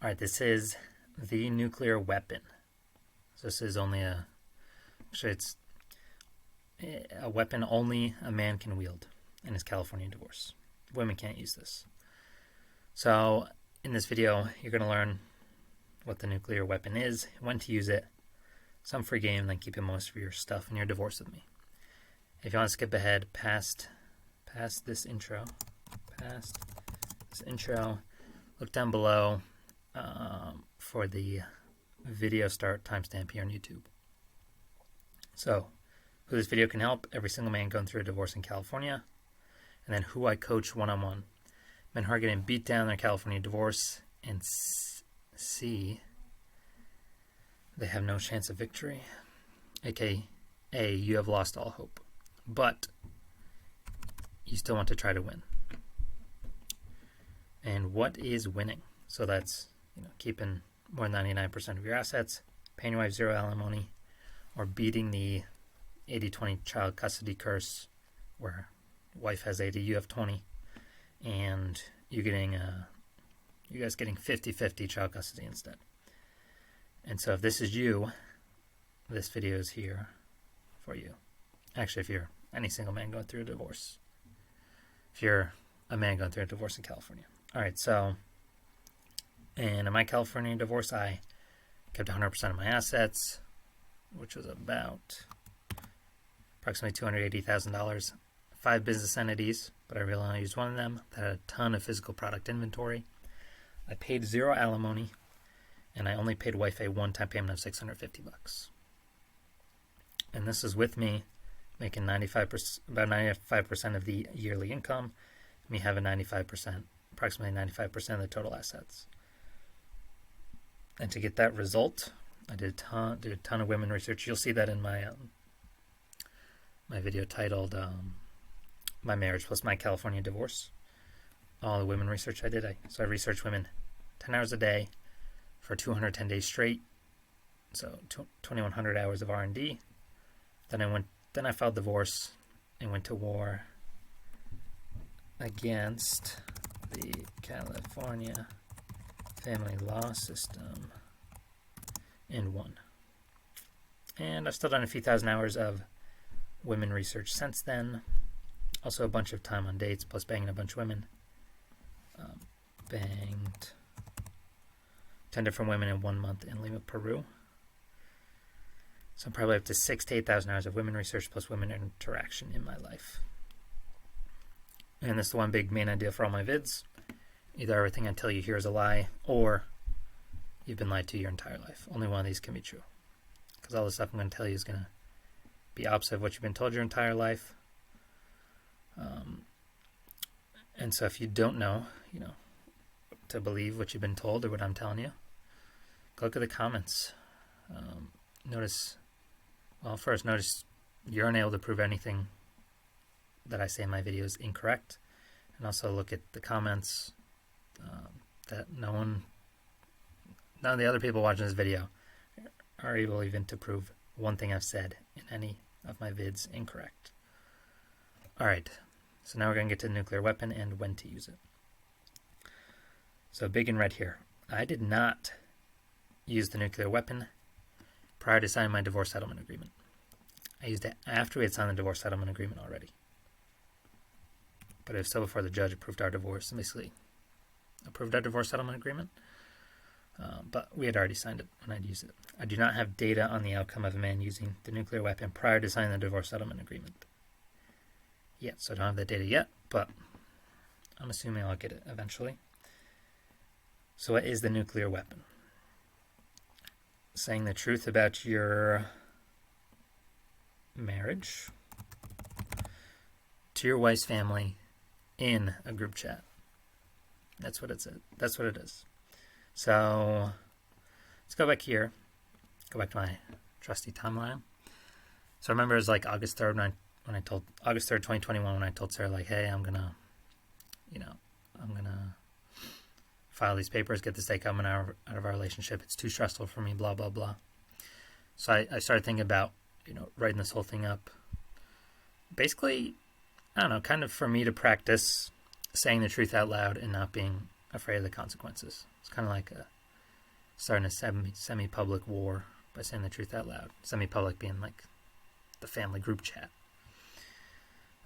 All right, this is the nuclear weapon. So this is only it's a weapon only a man can wield in his California divorce. Women can't use this. So in this video, you're going to learn what the nuclear weapon is, when to use it, some free game, then keeping most of your stuff in your divorce with me. If you want to skip ahead past this intro, look down below for the video start timestamp here on YouTube. So, who this video can help: every single man going through a divorce in California, and then who I coach one-on-one. Men who are getting beat down in their California divorce and see they have no chance of victory, aka you have lost all hope, but you still want to try to win. And what is winning? So that's keeping more than 99% of your assets, paying your wife zero alimony, or beating the 80-20 child custody curse, where wife has 80, you have 20, and you guys getting 50-50 child custody instead. And so if this is you, this video is here for you. Actually, if you're any single man going through a divorce. If you're a man going through a divorce in California. All right, so in my California divorce, I kept 100% of my assets, which was about approximately $280,000. 5 business entities, but I really only used one of them that had a ton of physical product inventory. I paid zero alimony, and I only paid wife a one-time payment of $650. And this is with me making about 95% of the yearly income, me having approximately 95% of the total assets. And to get that result, I did a ton of women research. You'll see that in my video titled "My Marriage Plus My California Divorce." All the women research I did. So I researched women 10 hours a day for 210 days straight. So 2,100 hours of R&D. Then I filed divorce and went to war against the California family law system and won. And I've still done a few thousand hours of women research since then. Also a bunch of time on dates, plus banging a bunch of women. Banged 10 different women in 1 month in Lima, Peru. So I'm probably up to 6,000 to 8,000 hours of women research plus women interaction in my life. And this is the one big main idea for all my vids. Either everything I tell you here is a lie, or you've been lied to your entire life. Only one of these can be true. Because all the stuff I'm going to tell you is going to be opposite of what you've been told your entire life. And so if you don't know, to believe what you've been told or what I'm telling you, go look at the comments. Notice you're unable to prove anything that I say in my video is incorrect. And also look at the comments that none of the other people watching this video are able even to prove one thing I've said in any of my vids incorrect. Alright, so now we're going to get to the nuclear weapon and when to use it. So big in red here. I did not use the nuclear weapon prior to signing my divorce settlement agreement. I used it after we had signed the divorce settlement agreement already. But if so, before the judge approved our divorce, basically approved our divorce settlement agreement. But we had already signed it when I'd used it. I do not have data on the outcome of a man using the nuclear weapon prior to signing the divorce settlement agreement yet. So I don't have that data yet, but I'm assuming I'll get it eventually. So what is the nuclear weapon? Saying the truth about your marriage to your wife's family in a group chat. That's what it is. So let's go back here. Go back to my trusty timeline. So I remember it was like August 3rd August 3rd, 2021, when I told Sarah, hey, I'm gonna file these papers, get this take out of our relationship. It's too stressful for me, blah, blah, blah. So I started thinking about, writing this whole thing up. Basically, I don't know, kind of for me to practice saying the truth out loud and not being afraid of the consequences. It's kind of like starting a semi-public war by saying the truth out loud. Semi-public being like the family group chat.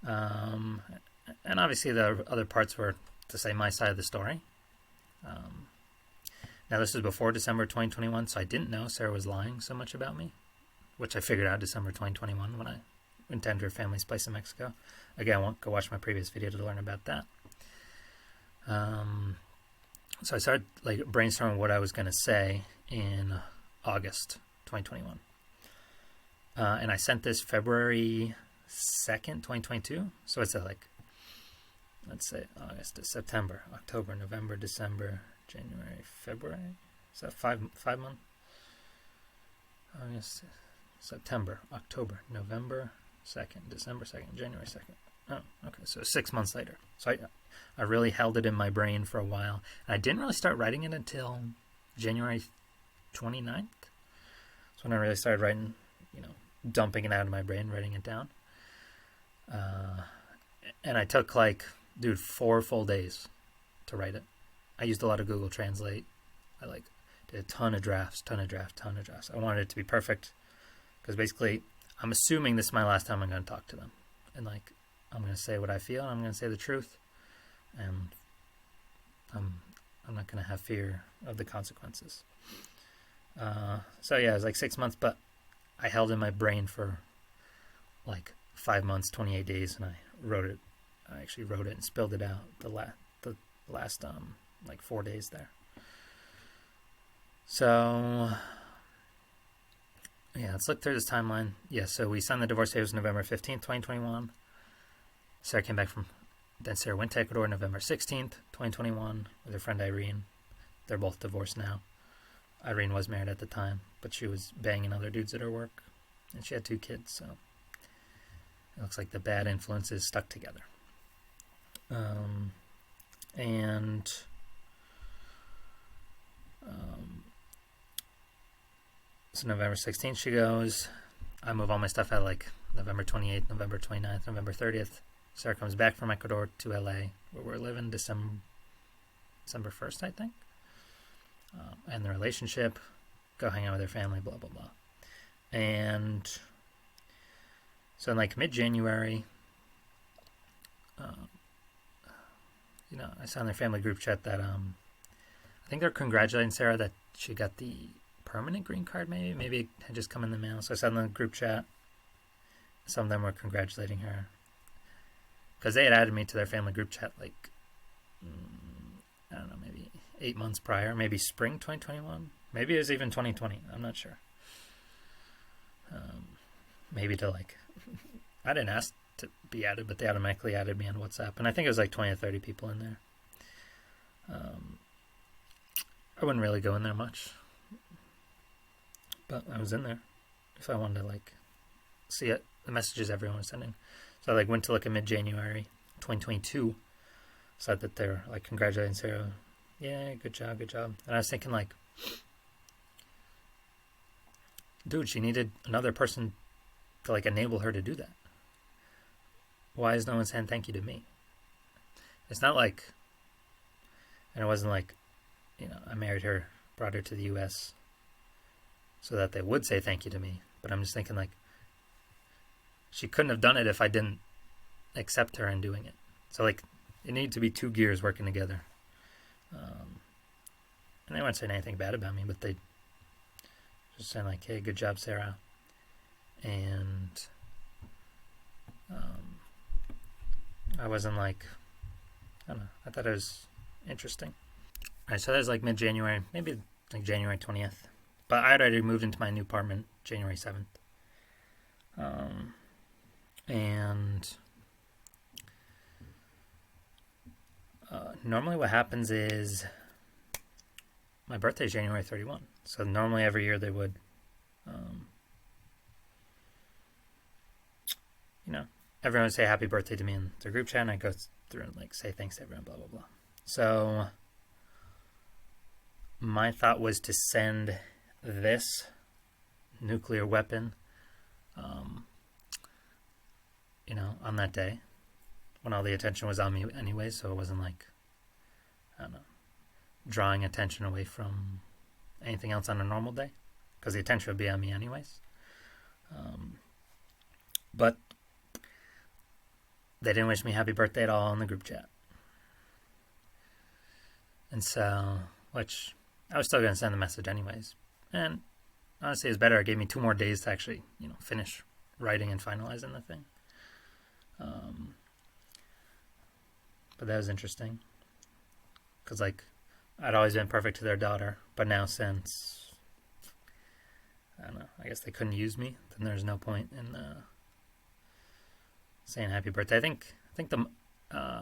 And obviously the other parts were to say my side of the story. Now this was before December 2021, so I didn't know Sarah was lying so much about me, which I figured out December 2021 when I went to her family's place in Mexico. Again, go watch my previous video to learn about that. So I started like brainstorming what I was going to say in August 2021. And I sent this February 2nd, 2022. So it's like, let's say August to September, October, November, December, January, February. Is that five months? August, September, October, November 2nd, December 2nd, January 2nd. Oh, okay. So 6 months later. So I really held it in my brain for a while. And I didn't really start writing it until January 29th. That's when I really started writing, dumping it out of my brain, writing it down. And I took 4 full days to write it. I used a lot of Google Translate. I did a ton of drafts. I wanted it to be perfect because basically I'm assuming this is my last time I'm going to talk to them. And I'm going to say what I feel. I'm going to say the truth. And I'm not going to have fear of the consequences. So yeah, it was 6 months, but I held in my brain for 5 months, 28 days, and I wrote it. I actually wrote it and spilled it out the last 4 days there. So yeah, let's look through this timeline. Yeah, so we signed the divorce papers November 15th, 2021. Sarah came back then Sarah went to Ecuador November 16th, 2021 with her friend Irene. They're both divorced now. Irene was married at the time, but she was banging other dudes at her work, and she had 2 kids, so it looks like the bad influences stuck together. So November 16th she goes. I move all my stuff out November 28th, November 29th, November 30th. Sarah comes back from Ecuador to LA, where we're living December 1st, I think. And the relationship, go hang out with her family, blah, blah, blah. And so in mid-January, I saw in their family group chat that I think they're congratulating Sarah that she got the permanent green card, maybe it had just come in the mail. So I saw in the group chat, some of them were congratulating her because they had added me to their family group chat I don't know, maybe 8 months prior, maybe spring 2021, maybe it was even 2020, I'm not sure. Maybe to I didn't ask to be added, but they automatically added me on WhatsApp, and I think it was 20 or 30 people in there. I wouldn't really go in there much, but I was in there if I wanted to see it, the messages everyone was sending. So I went to look at mid-January 2022, said that they're congratulating Sarah, yeah, good job. And I was thinking dude, she needed another person to enable her to do that. Why is no one saying thank you to me? It's not and it wasn't I married her, brought her to the US so that they would say thank you to me. But I'm just thinking she couldn't have done it if I didn't accept her in doing it. So it needed to be 2 gears working together. And they weren't saying anything bad about me, but they just saying hey, good job, Sarah. And I wasn't I don't know, I thought it was interesting. All right, so that was mid-January, maybe January 20th. But I had already moved into my new apartment January 7th. And normally what happens is my birthday is January 31. So normally every year they would, everyone would say happy birthday to me in their group chat, and I go through and say thanks to everyone, blah, blah, blah. So my thought was to send this nuclear weapon, on that day when all the attention was on me anyway, so it wasn't I don't know, drawing attention away from anything else on a normal day, because the attention would be on me anyways. But they didn't wish me happy birthday at all in the group chat. And so, which I was still going to send the message anyways. And honestly, it was better. It gave me 2 more days to actually, finish writing and finalizing the thing. But that was interesting. Because, I'd always been perfect to their daughter. But now since, I don't know, I guess they couldn't use me, then there's no point in saying happy birthday. I think the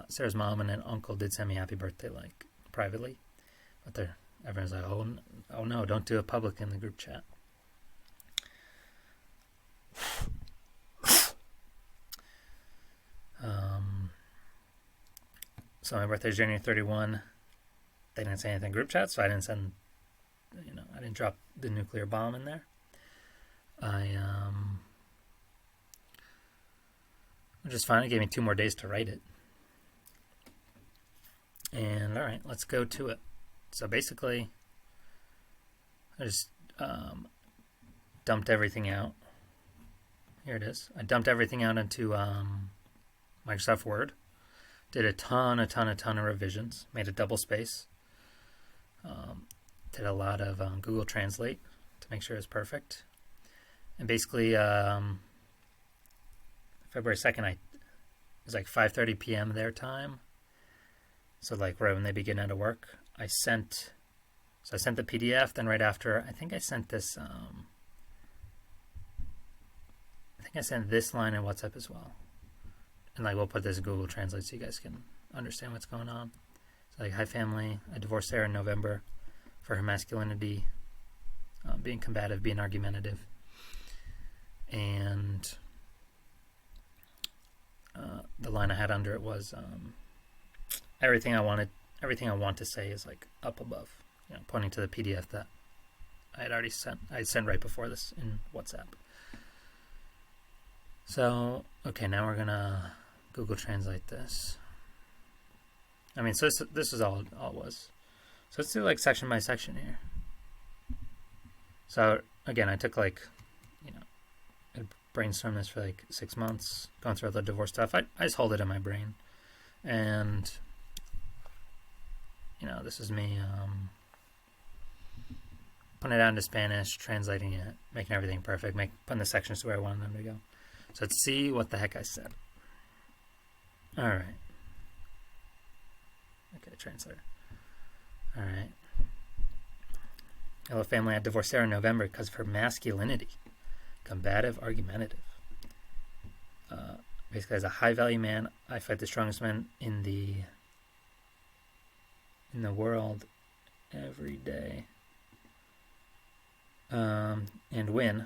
Sarah's mom and an uncle did send me happy birthday, privately. But everyone's like, oh no, don't do it public in the group chat. So my birthday is January 31. They didn't say anything in group chat, so I didn't send, I didn't drop the nuclear bomb in there. Which is fine. It gave me 2 more days to write it. And all right, let's go to it. So basically, I just dumped everything out. Here it is. I dumped everything out into Microsoft Word. Did a ton of revisions. Made a double space. Did a lot of Google Translate to make sure it's perfect. And basically, February 2nd, it was 5:30 p.m. their time. So right when they begin out of work, I sent the PDF. Then right after, I think I sent this. I think I sent this line in WhatsApp as well. And we'll put this in Google Translate so you guys can understand what's going on. So hi family, I divorced Sarah in November for her masculinity, being combative, being argumentative, and the line I had under it was everything I want to say is up above, pointing to the PDF that I had already sent. I sent right before this in WhatsApp. So okay, now we're gonna Google Translate this. So this is all it was. So let's do section by section here. So again, I took I brainstormed this for 6 months, going through all the divorce stuff. I just hold it in my brain, and this is me putting it out into Spanish, translating it, making everything perfect, putting the sections to where I wanted them to go. So let's see what the heck I said. All right. Okay, translator. All right. Hello, family. I divorced Sarah in November because of her masculinity. Combative, argumentative. Basically, as a high-value man, I fight the strongest men in the world every day, and win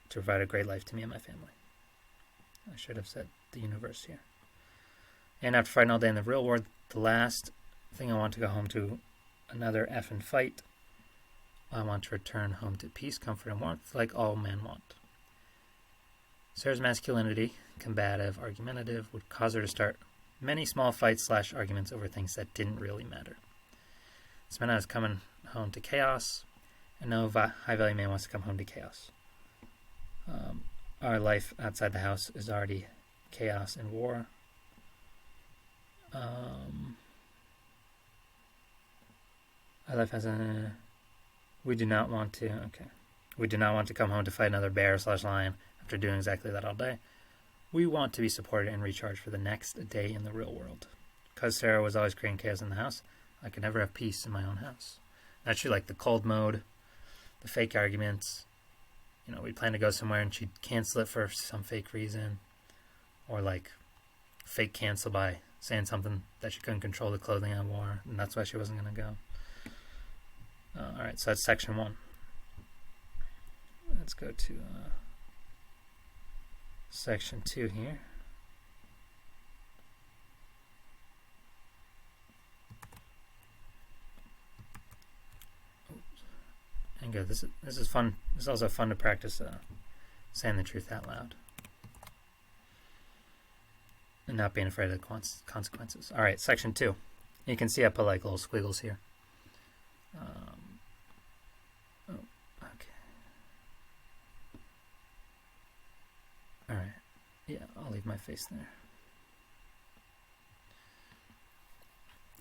to provide a great life to me and my family. I should have said the universe here. And after fighting all day in the real world, the last thing I want to go home to another effing fight. I want to return home to peace, comfort, and warmth like all men want. Sarah's masculinity, combative, argumentative, would cause her to start many small fights / arguments over things that didn't really matter. This meant I was coming home to chaos, and no high-value man wants to come home to chaos. Our life outside the house is already chaos and war. Our life has we do not want to come home to fight another bear / lion after doing exactly that all day. We want to be supported and recharged for the next day in the real world. Because Sarah was always creating chaos in the house, I could never have peace in my own house. Actually, the cold mode, the fake arguments. We'd plan to go somewhere and she'd cancel it for some fake reason. Or fake cancel by saying something that she couldn't control the clothing I wore, and that's why she wasn't going to go. Alright, so that's section 1. Let's go to section 2 here. And good. This is fun. This is also fun to practice saying the truth out loud and not being afraid of the consequences. All right, section 2. You can see I put little squiggles here. my face there.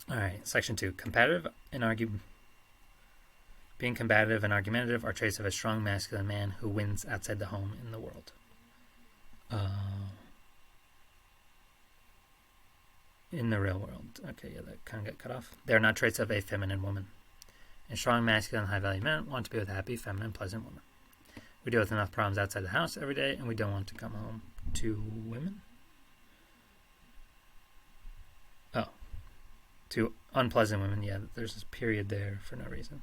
All right, section 2. Being combative and argumentative are traits of a strong masculine man who wins outside the home in the world. In the real world. Okay, yeah, that kind of got cut off. They are not traits of a feminine woman. And strong, masculine, high-value men want to be with a happy, feminine, pleasant woman. We deal with enough problems outside the house every day, and we don't want to come home to women. Oh. To unpleasant women. Yeah, there's this period there for no reason.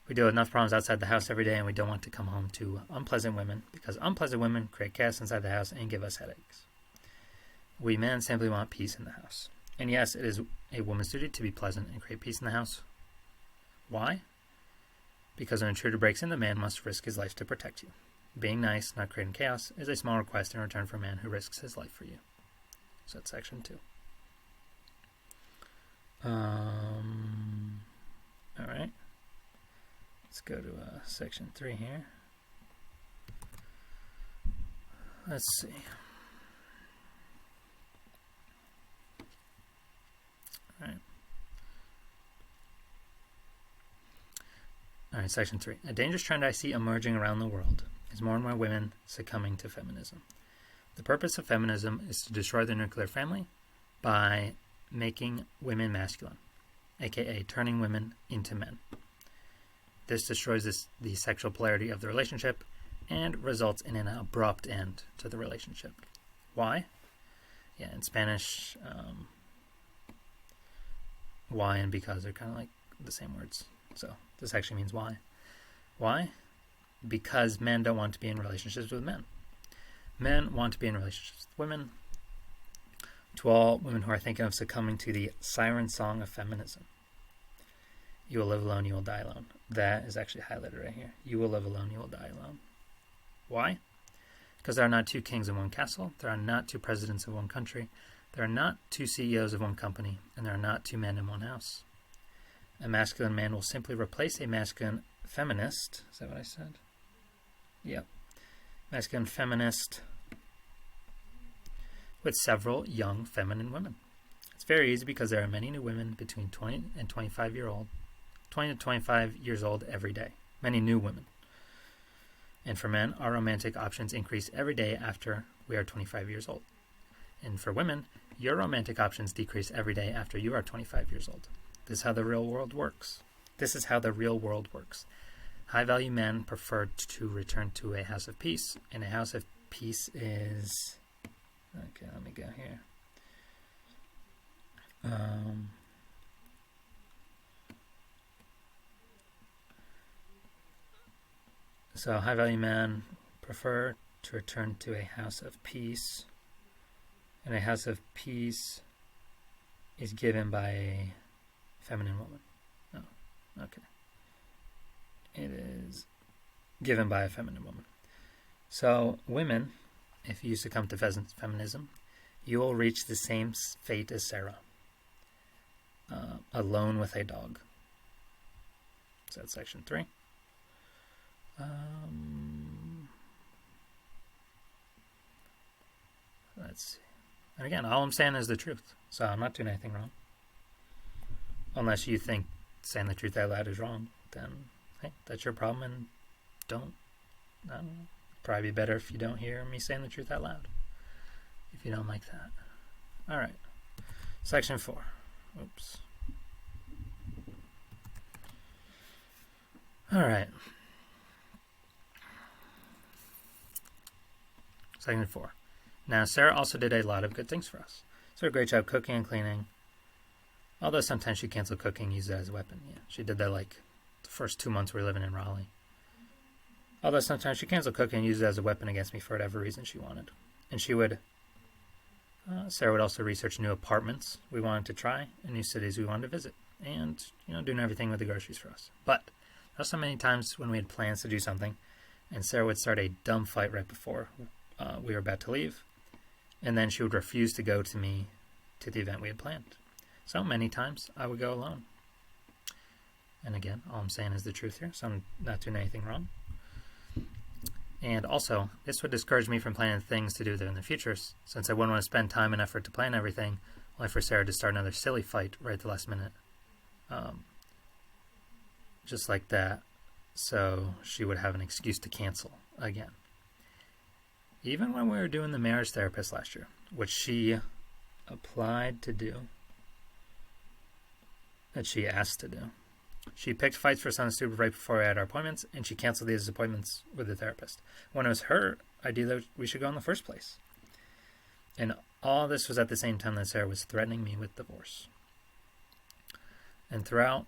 We deal with enough problems outside the house every day, and we don't want to come home to unpleasant women, because unpleasant women create chaos inside the house and give us headaches. We men simply want peace in the house. And yes, it is a woman's duty to be pleasant and create peace in the house. Why? Because when an intruder breaks in, the man must risk his life to protect you. Being nice, not creating chaos, is a small request in return for a man who risks his life for you. So that's section 2. All right. Let's go to section 3 here. Let's see. All right, section 3. A dangerous trend I see emerging around the world is more and more women succumbing to feminism. The purpose of feminism is to destroy the nuclear family by making women masculine, aka turning women into men. This destroys the sexual polarity of the relationship and results in an abrupt end to the relationship. Why? Yeah, in Spanish, why and because are kind of like the same words. So this actually means why. Why? Because men don't want to be in relationships with men. Men want to be in relationships with women. To all women who are thinking of succumbing to the siren song of feminism. You will live alone, you will die alone. That is actually highlighted right here. You will live alone, you will die alone. Why? Because there are not 2 kings in one castle. There are not 2 presidents of one country. There are not 2 CEOs of one company. And there are not 2 men in one house. A masculine man will simply replace a masculine feminist. Is that what I said? Yep. Masculine feminist with several young feminine women. It's very easy because there are many new women between 20 and 25 to 25 years old every day. Many new women. And for men, our romantic options increase every day after we are 25 years old. And for women, your romantic options decrease every day after you are 25 years old. This is how the real world works. High-value men prefer to return to a house of peace, and a house of peace is... Okay, let me go here. So high-value men prefer to return to a house of peace, and a house of peace is given by a feminine woman. Oh, okay. It is given by a feminine woman. So women, if you succumb to feminism, you will reach the same fate as Sarah. Alone with a dog. So that's section 3. Let's see. And again, all I'm saying is the truth. So I'm not doing anything wrong. Unless you think saying the truth out loud is wrong, then hey, that's your problem, and don't. I don't know. Probably be better if you don't hear me saying the truth out loud. If you don't like that. All right. Section 4. Oops. All right. Section 4. Now, Sarah also did a lot of good things for us. So a great job cooking and cleaning. Although sometimes she canceled cooking and used it as a weapon. Yeah, she did that like the first 2 months we were living in Raleigh. Although sometimes she canceled cooking and used it as a weapon against me for whatever reason she wanted. And she would... Sarah would also research new apartments we wanted to try and new cities we wanted to visit. And, doing everything with the groceries for us. But there were so many times when we had plans to do something, and Sarah would start a dumb fight right before we were about to leave. And then she would refuse to go to me to the event we had planned. So many times I would go alone. And again, all I'm saying is the truth here, so I'm not doing anything wrong. And also, this would discourage me from planning things to do there in the future, since I wouldn't want to spend time and effort to plan everything, only for Sarah to start another silly fight right at the last minute. Just like that, so she would have an excuse to cancel again. Even when we were doing the marriage therapist last year, which she applied to do, that she asked to do, she picked fights for Sunday Super right before we had our appointments, and she canceled these appointments with the therapist, when it was her idea that we should go in the first place. And all this was at the same time that Sarah was threatening me with divorce. And throughout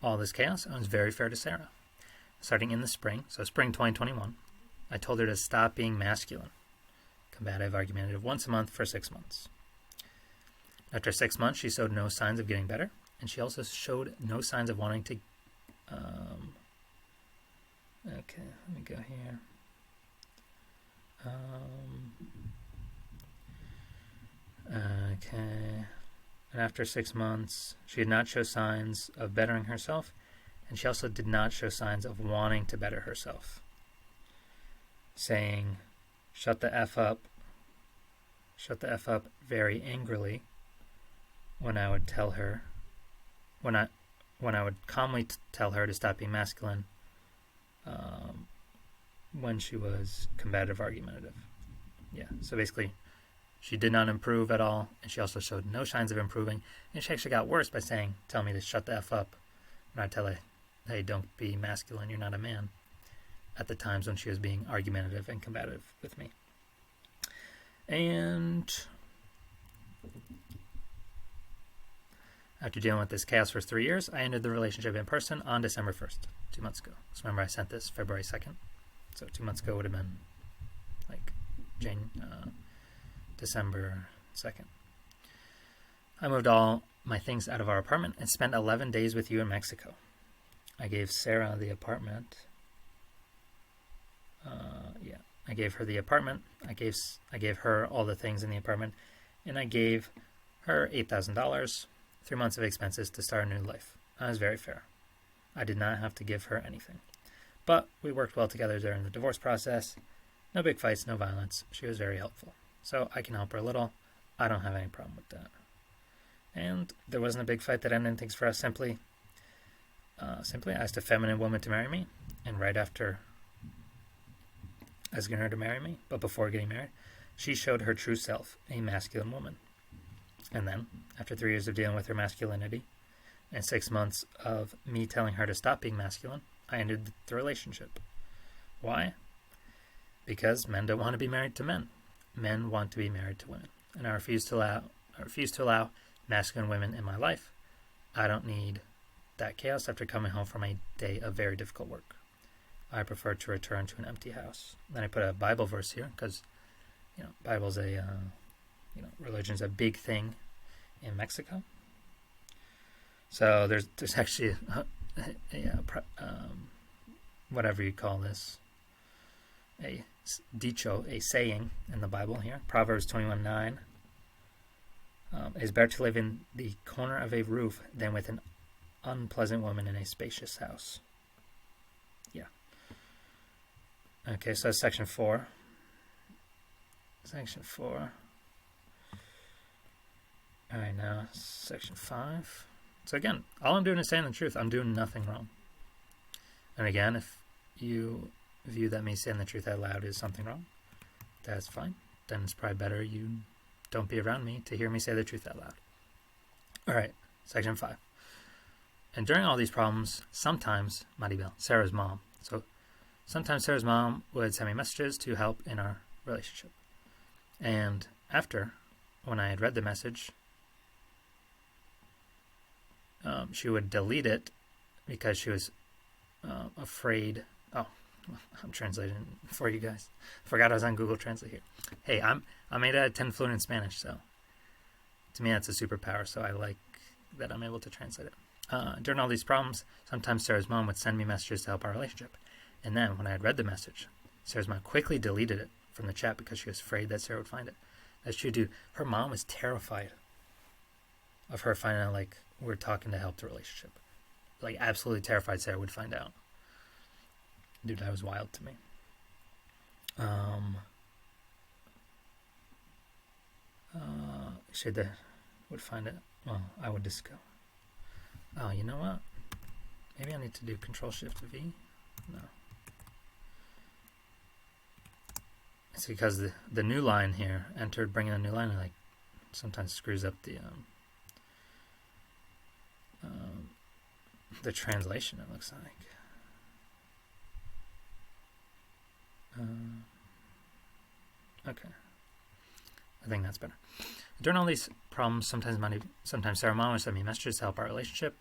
all this chaos, I was very fair to Sarah. Starting in the spring, so spring 2021, I told her to stop being masculine, combative, argumentative once a month for 6 months. After 6 months, she showed no signs of getting better, and she also showed no signs of wanting to... okay, let me go here. Okay. And after 6 months, she did not show signs of bettering herself, and she also did not show signs of wanting to better herself. Saying, shut the F up very angrily when I would tell her, when I would calmly tell her to stop being masculine when she was combative, argumentative. Yeah, so basically, she did not improve at all, and she also showed no signs of improving, and she actually got worse by telling me to shut the F up when I tell her, hey, don't be masculine, you're not a man, at the times when she was being argumentative and combative with me. And after dealing with this chaos for 3 years, I ended the relationship in person on December 1st, 2 months ago. So remember I sent this February 2nd. So 2 months ago would have been like December 2nd. I moved all my things out of our apartment and spent 11 days with you in Mexico. I gave Sarah the apartment. I gave her the apartment. I gave her all the things in the apartment, and I gave her $8,000, 3 months of expenses to start a new life. I was very fair. I did not have to give her anything. But we worked well together during the divorce process. No big fights, no violence. She was very helpful. So I can help her a little. I don't have any problem with that. And there wasn't a big fight that ended things for us. Simply I asked a feminine woman to marry me, and right after asking her to marry me, but before getting married, she showed her true self, a masculine woman. And then, after 3 years of dealing with her masculinity, and 6 months of me telling her to stop being masculine, I ended the relationship. Why? Because men don't want to be married to men. Men want to be married to women. And I refuse to allow masculine women in my life. I don't need that chaos after coming home from a day of very difficult work. I prefer to return to an empty house. Then I put a Bible verse here because, Bible's religion's a big thing in Mexico. So there's actually whatever you call this, a dicho, a saying in the Bible here, Proverbs 21:9. It is better to live in the corner of a roof than with an unpleasant woman in a spacious house. Yeah. Okay, so that's section 4. Section 4. All right, now section 5. So again, all I'm doing is saying the truth. I'm doing nothing wrong. And again, if you view that me saying the truth out loud is something wrong, that's fine. Then it's probably better you don't be around me to hear me say the truth out loud. All right, section 5. And during all these problems, sometimes, Maribel, Sarah's mom, sometimes Sarah's mom would send me messages to help in our relationship. And after, when I had read the message, she would delete it because she was afraid. Oh, I'm translating for you guys. Forgot I was on Google Translate here. Hey, I'm 8 out of 10 fluent in Spanish, so to me that's a superpower, so I like that I'm able to translate it. During all these problems, sometimes Sarah's mom would send me messages to help our relationship. And then, when I had read the message, Sarah's mom quickly deleted it from the chat because she was afraid that Sarah would find it. As she would do, her mom was terrified of her finding out, we're talking to help the relationship. Absolutely terrified Sarah would find out. Dude, that was wild to me. Um, should would find it. Well, I would just go. Oh, you know what? Maybe I need to do Control Shift V. No. It's because the new line here, entered, bringing a new line, like sometimes screws up the translation. It looks like. Okay. I think that's better. During all these problems, sometimes Sarah's mom would send me messages to help our relationship.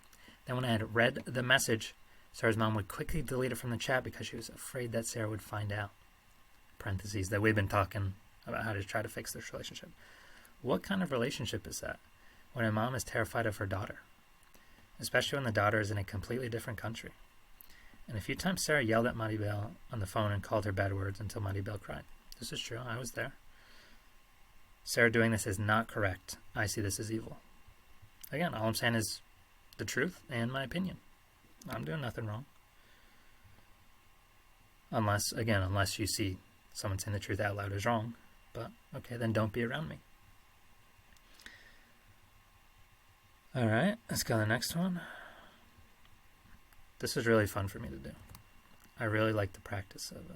Then when I had read the message, Sarah's mom would quickly delete it from the chat because she was afraid that Sarah would find out. Parentheses, that we've been talking about how to try to fix this relationship. What kind of relationship is that when a mom is terrified of her daughter? Especially when the daughter is in a completely different country. And a few times Sarah yelled at Maribel on the phone and called her bad words until Maribel cried. This is true, I was there. Sarah doing this is not correct. I see this as evil. Again, all I'm saying is the truth and my opinion. I'm doing nothing wrong. Unless you see someone saying the truth out loud is wrong. But, okay, then don't be around me. Alright, let's go to the next one. This is really fun for me to do. I really like the practice of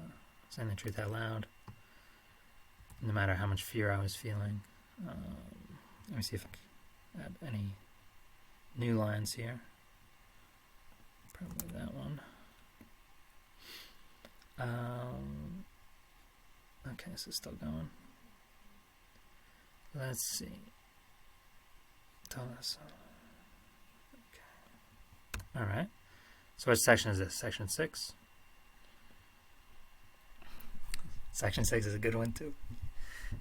saying the truth out loud. No matter how much fear I was feeling. Let me see if I can add any new lines here. Probably that one. Okay, this is still going. Let's see. Tell us. Okay. Alright. So what section is this? Section 6? Section 6 is a good one too.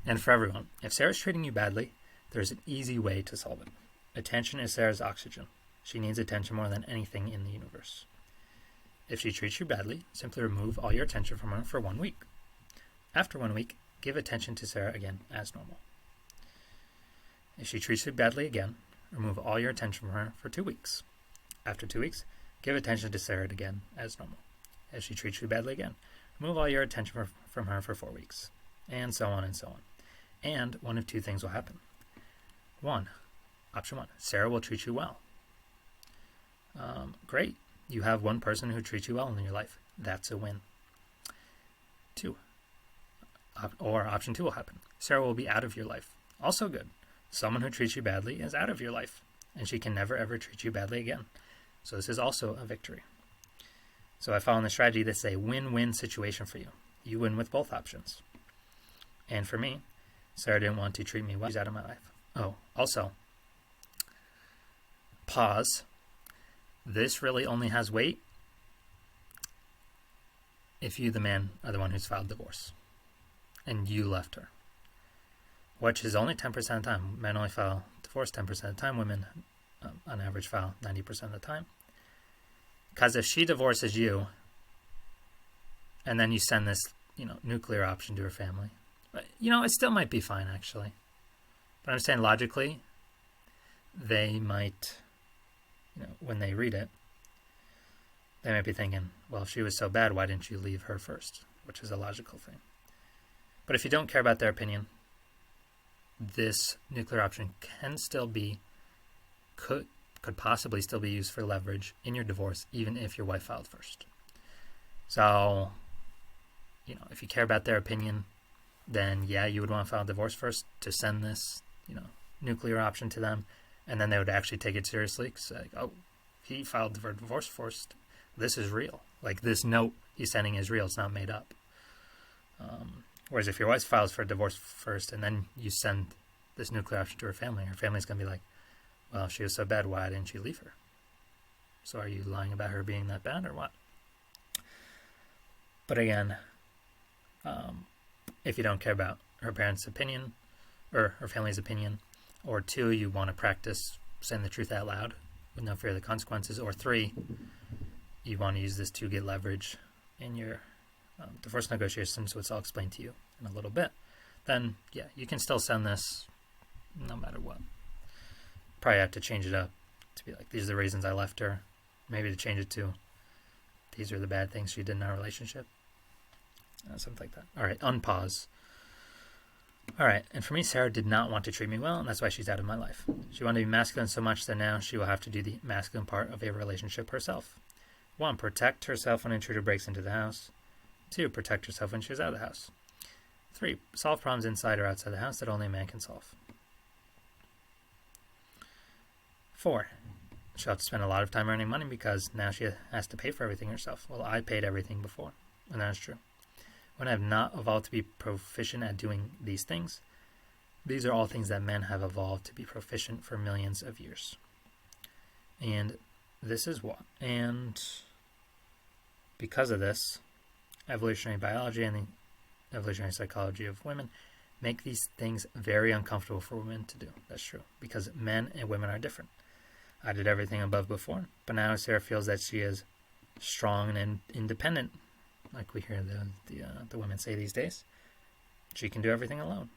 And for everyone, if Sarah's treating you badly, there's an easy way to solve it. Attention is Sarah's oxygen. She needs attention more than anything in the universe. If she treats you badly, simply remove all your attention from her for 1 week. After 1 week, give attention to Sarah again as normal. If she treats you badly again, remove all your attention from her for 2 weeks. After 2 weeks, give attention to Sarah again as normal. If she treats you badly again, remove all your attention from her for 4 weeks. And so on and so on. And one of two things will happen. Option 1, Sarah will treat you well. Great. You have one person who treats you well in your life. That's a win. 2. Option 2 will happen. Sarah will be out of your life. Also good. Someone who treats you badly is out of your life, and she can never ever treat you badly again. So this is also a victory. So I found the strategy that's a win-win situation for you. You win with both options. And for me, Sarah didn't want to treat me well. She's out of my life. Oh, also, pause. This really only has weight if you, the man, are the one who's filed divorce and you left her, which is only 10% of the time. Men only file divorce 10% of the time. Women, on average, file 90% of the time. Because if she divorces you and then you send this, nuclear option to her family, it still might be fine, actually. But I'm saying logically, they might, when they read it, they might be thinking, well, if she was so bad, why didn't you leave her first? Which is a logical thing. But if you don't care about their opinion, this nuclear option can still be, could possibly still be used for leverage in your divorce, even if your wife filed first. So, if you care about their opinion, then yeah, you would want to file divorce first to send this, nuclear option to them, and then they would actually take it seriously. Cause he filed for divorce first. This is real. Like, this note he's sending is real. It's not made up. Whereas if your wife files for divorce first and then you send this nuclear option to her family's going to be like, well, if she was so bad, why didn't you leave her? So are you lying about her being that bad or what? But again, if you don't care about her parents' opinion or her family's opinion, or 2, you want to practice saying the truth out loud with no fear of the consequences, or 3, you want to use this to get leverage in your divorce negotiations, which I'll explain to you in a little bit, then yeah, you can still send this no matter what. Probably have to change it up to be like, these are the reasons I left her. Maybe to change it to, these are the bad things she did in our relationship. Something like that. All right, unpause. All right, and for me, Sarah did not want to treat me well, and that's why she's out of my life. She wanted to be masculine so much that now she will have to do the masculine part of a relationship herself. 1. Protect herself when an intruder breaks into the house. 2. Protect herself when she's out of the house. 3. Solve problems inside or outside the house that only a man can solve. 4. She'll have to spend a lot of time earning money because now she has to pay for everything herself. Well, I paid everything before, and that's true. When I have not evolved to be proficient at doing these things, these are all things that men have evolved to be proficient for millions of years. And this is what. And because of this, evolutionary biology and the evolutionary psychology of women make these things very uncomfortable for women to do. That's true. Because men and women are different. I did everything above before, but now Sarah feels that she is strong and independent, like we hear the women say these days. She can do everything alone.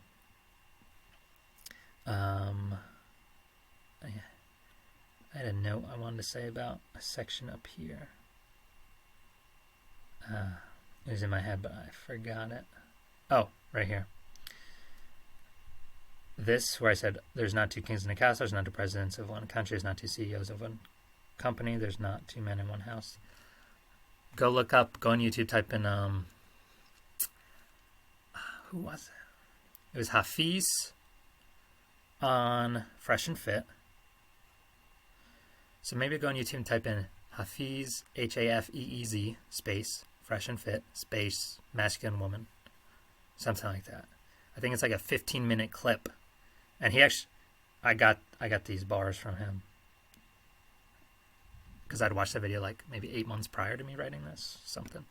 I had a note I wanted to say about a section up here. It was in my head, but I forgot it. Oh, right here. This, where I said, there's not 2 kings in a castle, there's not 2 presidents of one country, there's not 2 CEOs of one company, there's not 2 men in one house. Go look up, go on YouTube, type in, who was it? It was Hafiz on Fresh and Fit. So maybe go on YouTube and type in Hafiz, Hafeez, space, Fresh and Fit, space, masculine woman. Something like that. I think it's like a 15-minute clip. And he actually, I got these bars from him. Because I'd watched that video like maybe 8 months prior to me writing this, something.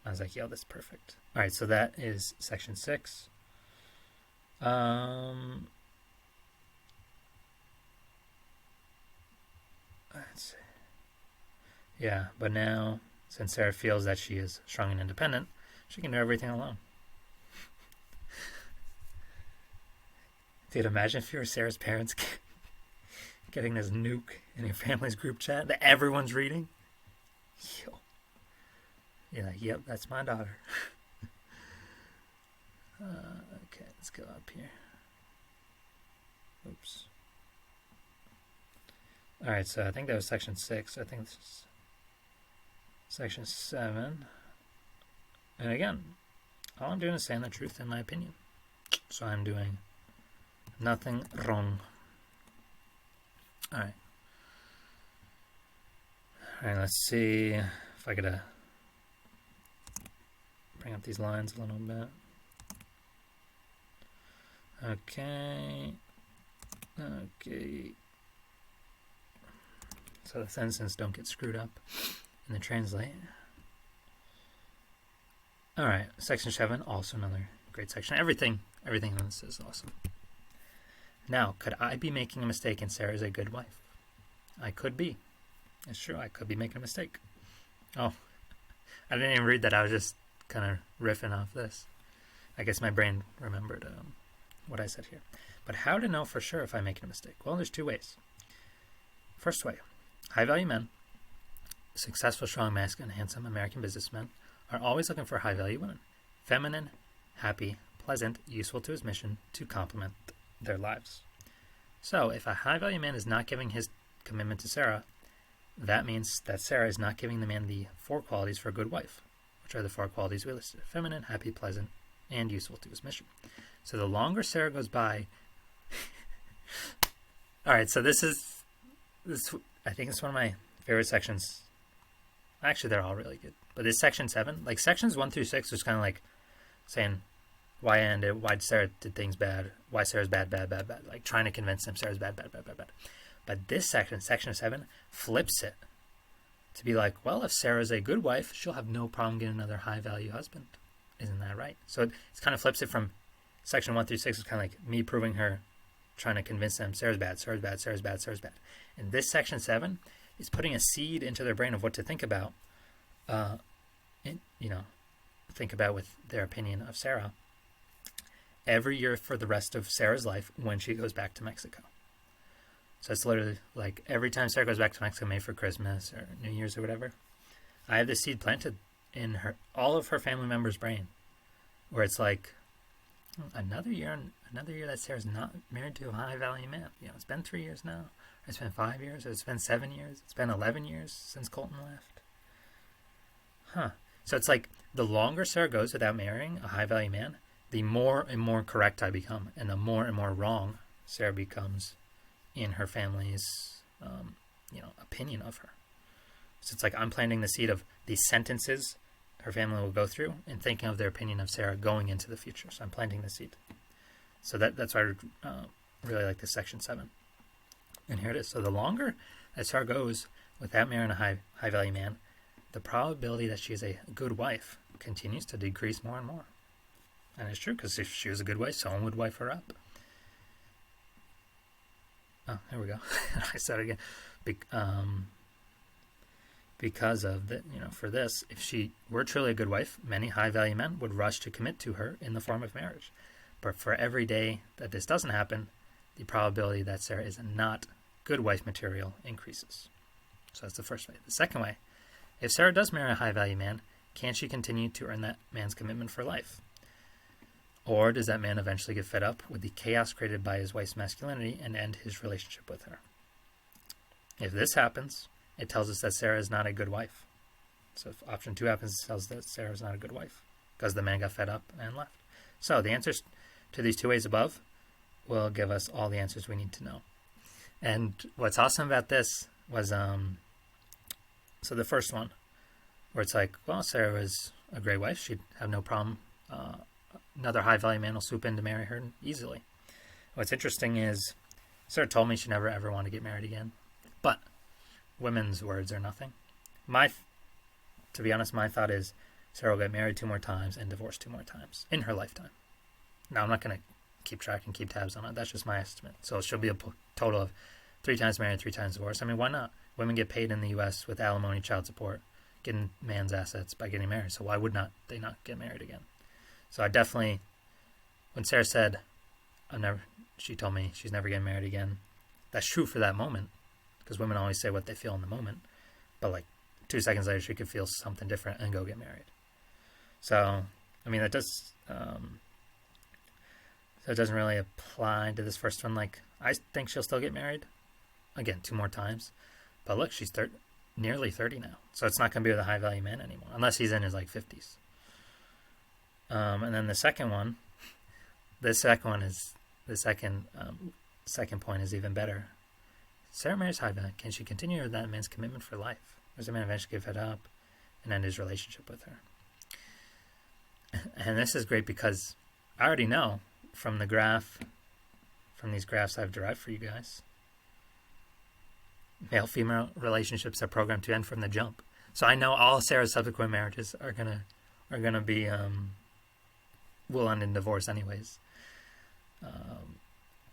I was like, yo, that's perfect. All right, so that is section 6. Let's see. Yeah, but now, since Sarah feels that she is strong and independent, she can do everything alone. Dude, imagine if you were Sarah's parents getting this nuke in your family's group chat that everyone's reading. Yo. You're like, yep, that's my daughter. Okay, let's go up here. Oops. Alright, so I think that was section 6. I think this is section 7. And again, all I'm doing is saying the truth in my opinion. So I'm doing nothing wrong. Alright. Alright, let's see if I could bring up these lines a little bit. Okay. So the sentences don't get screwed up in the translate. Alright, section 7, also another great section. Everything in this is awesome. Now, could I be making a mistake and Sarah is a good wife? I could be. It's true, I could be making a mistake. Oh, I didn't even read that. I was just kind of riffing off this. I guess my brain remembered what I said here. But how to know for sure if I'm making a mistake? Well, there's 2 ways. First way, high-value men, successful, strong, masculine, handsome American businessmen, are always looking for high-value women. Feminine, happy, pleasant, useful to his mission, to complement their lives. So, if a high-value man is not giving his commitment to Sarah, that means that Sarah is not giving the man the 4 qualities for a good wife, which are the 4 qualities we listed: feminine, happy, pleasant, and useful to his mission. So the longer Sarah goes by... Alright, so this, I think it's one of my favorite sections. Actually, they're all really good. But this section 7, like sections 1 through 6 was kind of like saying why I ended, why Sarah did things bad, why Sarah's bad, like trying to convince them Sarah's bad. But this section 7, flips it to be like, well, if Sarah's a good wife, she'll have no problem getting another high-value husband. Isn't that right? So it kind of flips it from section 1 through 6 is kind of like me proving her, trying to convince them Sarah's bad. And this section 7 is putting a seed into their brain of what to think about, think about with their opinion of Sarah every year for the rest of Sarah's life when she goes back to Mexico. So it's literally like every time Sarah goes back to Mexico, maybe for Christmas or New Year's or whatever, I have this seed planted in all of her family members' brain where it's like another year that Sarah's not married to a high value man. It's been 3 years now. It's been 5 years. It's been 7 years. It's been 11 years since Colton left. So it's like the longer Sarah goes without marrying a high value man, the more and more correct I become, and the more and more wrong Sarah becomes in her family's, opinion of her. So it's like I'm planting the seed of these sentences her family will go through and thinking of their opinion of Sarah going into the future. So I'm planting the seed. So that's why I really like this section 7. And here it is. So the longer that Sarah goes without marrying a high value man, the probability that she is a good wife continues to decrease more and more. And it's true, because if she was a good wife, someone would wife her up. Oh, there we go. I said it again. Because of the, for this, if she were truly a good wife, many high-value men would rush to commit to her in the form of marriage. But for every day that this doesn't happen, the probability that Sarah is not good wife material increases. So that's the first way. The second way, if Sarah does marry a high-value man, can she continue to earn that man's commitment for life? Or does that man eventually get fed up with the chaos created by his wife's masculinity and end his relationship with her? If this happens, it tells us that Sarah is not a good wife. So if option 2 happens, it tells us that Sarah is not a good wife because the man got fed up and left. So the answers to these 2 ways above will give us all the answers we need to know. And what's awesome about this was, so the first one, where it's like, well, Sarah was a great wife. She'd have no problem. Another high-value man will swoop in to marry her easily. What's interesting is Sarah told me she never ever wanted to get married again. But women's words are nothing. To be honest, my thought is Sarah will get married 2 more times and divorced 2 more times in her lifetime. Now, I'm not going to keep track and keep tabs on it. That's just my estimate. So she'll be a total of 3 times married, 3 times divorced. I mean, why not? Women get paid in the U.S. with alimony, child support, getting man's assets by getting married. So why would they not get married again? So I definitely, when Sarah said, she told me she's never getting married again, that's true for that moment, because women always say what they feel in the moment. But like 2 seconds later, she could feel something different and go get married. So, I mean, that does, so it doesn't really apply to this first one. Like, I think she'll still get married, again, 2 more times. But look, she's nearly 30 now. So it's not going to be with a high-value man anymore, unless he's in his, 50s. And then the second point is even better. Sarah marries high value. Can she continue that man's commitment for life? Or does the man eventually get fed up and end his relationship with her? And this is great because I already know from these graphs I've derived for you guys, male-female relationships are programmed to end from the jump. So I know all Sarah's subsequent marriages are gonna be will end in divorce anyways.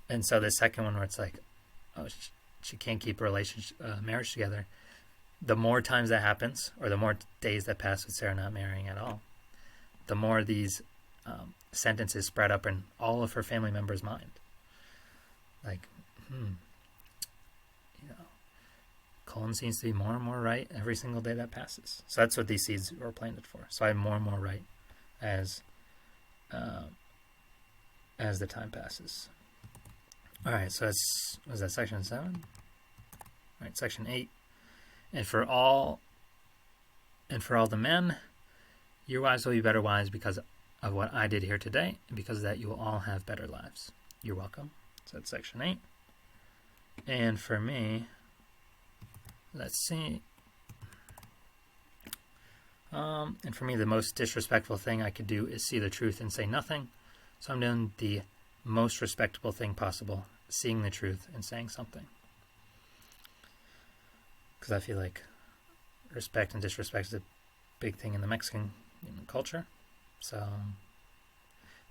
And so the second one where it's like, oh, she can't keep a marriage together. The more times that happens, or the more days that pass with Sarah not marrying at all, the more these sentences spread up in all of her family members' mind. Like, Colin seems to be more and more right every single day that passes. So that's what these seeds were planted for. So I'm more and more right as the time passes. All right, so was that section 7? All right, section 8. And for all the men, your wives will be better wives because of what I did here today, and because of that you will all have better lives. You're welcome. So that's section 8. And for me, let's see. And for me, the most disrespectful thing I could do is see the truth and say nothing. So I'm doing the most respectable thing possible, seeing the truth and saying something. Because I feel like respect and disrespect is a big thing in the Mexican culture. So,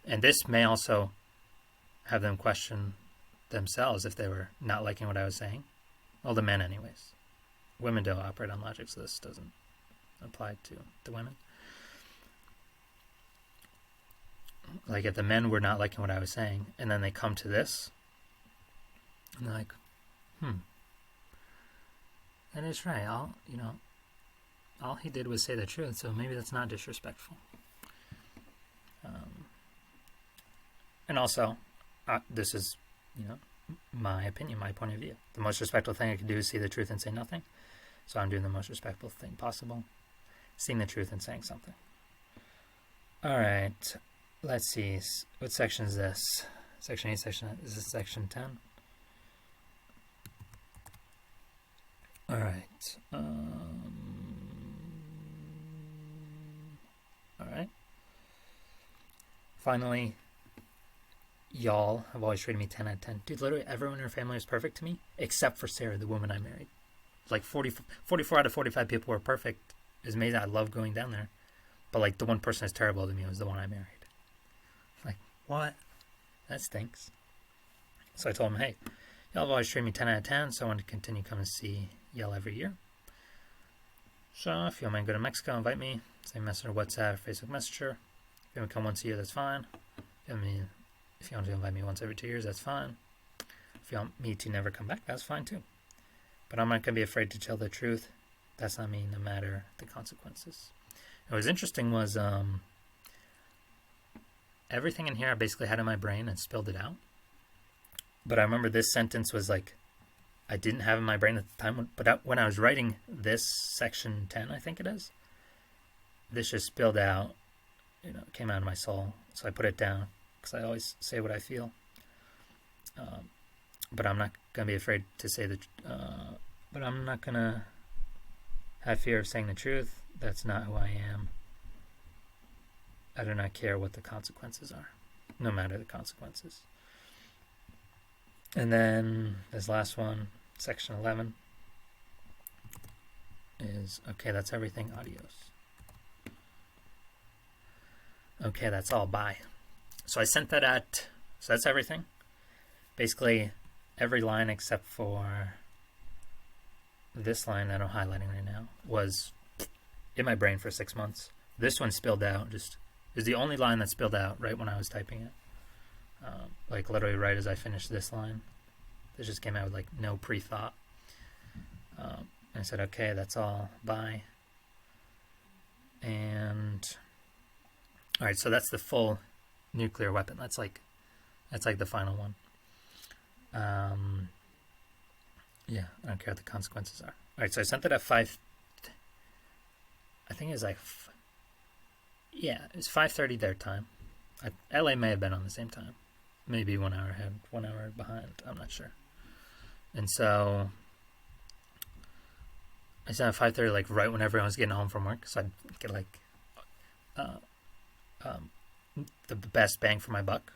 and this may also have them question themselves if they were not liking what I was saying. Well, the men anyways. Women don't operate on logic, so this doesn't apply to the women. Like if the men were not liking what I was saying, and then they come to this, and they're like, that is right. All he did was say the truth, so maybe that's not disrespectful. And also, this is, my opinion, my point of view. The most respectful thing I could do is see the truth and say nothing. So I'm doing the most respectful thing possible, seeing the truth and saying something. All right, let's see. What section is this? Section 8, is this section 10? All right. All right. Finally, y'all have always treated me 10 out of 10. Dude, literally everyone in her family was perfect to me, except for Sarah, the woman I married. Like 44 out of 45 people were perfect. It was amazing. I love going down there. But like the one person that's terrible to me was the one I married. Like, what? That stinks. So I told him, hey, y'all have always treated me 10 out of 10, so I want to continue coming to see y'all every year. So if you want me to go to Mexico, invite me. Send me a message on WhatsApp or Facebook Messenger. If you want to come once a year, that's fine. If you want to invite me once every 2 years, that's fine. If you want me to never come back, that's fine too. But I'm not going to be afraid to tell the truth. That's not me, no matter the consequences. And what was interesting was everything in here I basically had in my brain and spilled it out. But I remember this sentence was like, I didn't have in my brain at the time. But when I was writing this section 10, I think it is, this just spilled out, it came out of my soul. So I put it down because I always say what I feel. But I'm not going to be afraid to say but I'm not going to have fear of saying the truth. That's not who I am. I do not care what the consequences are, no matter the consequences. And then this last one, section 11, is, okay, that's everything, adios. Okay, that's all, bye. So I sent that so that's everything. Basically, every line except for this line that I'm highlighting right now was in my brain for 6 months. This one spilled out, is the only line that spilled out right when I was typing it. Like literally right as I finished this line. This just came out with like no pre-thought. I said, okay, that's all, bye. And all right, so that's the full nuclear weapon. That's like the final one. Yeah, I don't care what the consequences are. All right, so I sent it at 5. I think it was like, it was 5:30 their time. LA may have been on the same time. Maybe 1 hour ahead, 1 hour behind. I'm not sure. And so I sent at 5:30, like right when everyone was getting home from work, so I'd get like the best bang for my buck.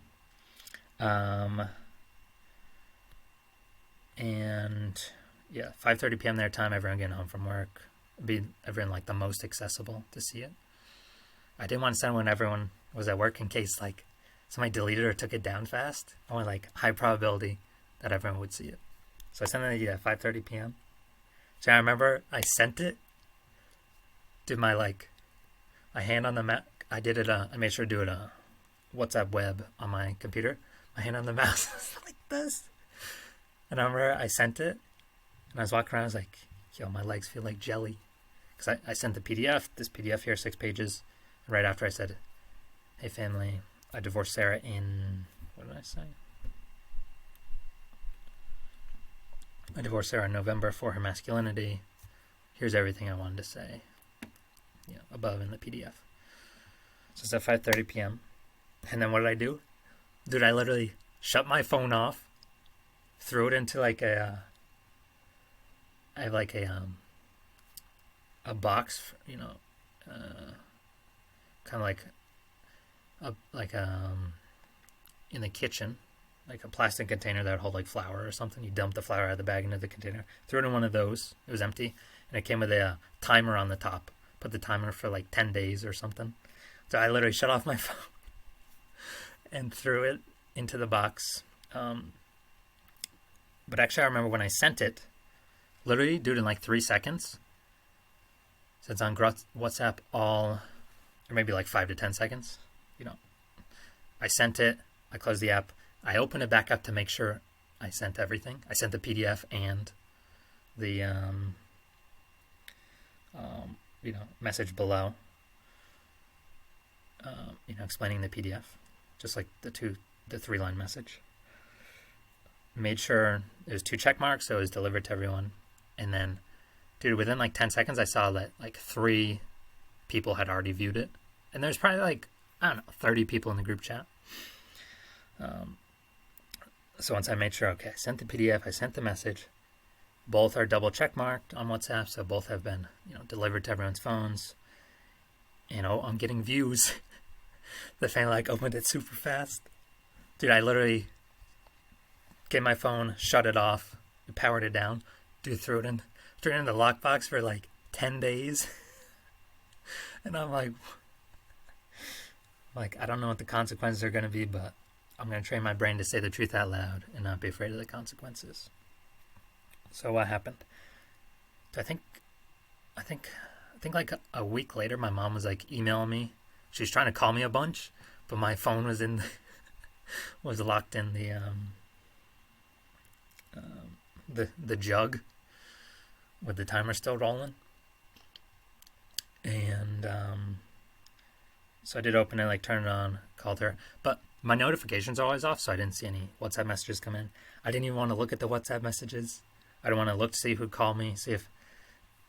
And yeah, 5:30 p.m. their time, everyone getting home from work. Be everyone like the most accessible to see it. I didn't want to send when everyone was at work in case like somebody deleted or took it down fast. I want like high probability that everyone would see it. So I sent it at 5:30 p.m. So I remember I sent it. Did my hand on the Mac. I did it. I made sure to do it WhatsApp web on my computer. My hand on the mouse like this. And I remember I sent it, and I was walking around. I was like, "Yo, my legs feel like jelly," because I sent the PDF. This PDF here, 6 pages. And right after I said, "Hey family, I divorced Sarah in what did I say? I divorced Sarah in November for her masculinity. Here's everything I wanted to say." Above in the PDF. So it's at 5:30 p.m. And then what did I do? Dude, I literally shut my phone off. Threw it into like I have like a box, kind of like in the kitchen, like a plastic container that would hold like flour or something. You dump the flour out of the bag into the container. Threw it in one of those. It was empty, and it came with a timer on the top. Put the timer for like 10 days or something. So I literally shut off my phone and threw it into the box. But actually, I remember when I sent it, literally, dude, in like 3 seconds. So it's on WhatsApp or maybe like 5 to 10 seconds. I sent it. I closed the app. I opened it back up to make sure I sent everything. I sent the PDF and the message below. Explaining the PDF, just like the two the 3-line message. Made sure it was 2 check marks, so it was delivered to everyone. And then, dude, within like 10 seconds, I saw that like 3 people had already viewed it. And there's probably like, I don't know, 30 people in the group chat. So once I made sure, okay, I sent the PDF, I sent the message. Both are double check marked on WhatsApp, so both have been, delivered to everyone's phones. I'm getting views. The family like opened it super fast. Dude, I literally get my phone, shut it off, powered it down, dude, threw it in the lockbox for like 10 days. And I'm like, I don't know what the consequences are going to be, but I'm going to train my brain to say the truth out loud and not be afraid of the consequences. So what happened? I think like a week later, my mom was like emailing me. She was trying to call me a bunch, but my phone was was locked in the jug with the timer still rolling. And so I did open it, like turn it on, called her. But my notifications are always off, so I didn't see any WhatsApp messages come in. I didn't even want to look at the WhatsApp messages. I don't want to look to see who called me, see if,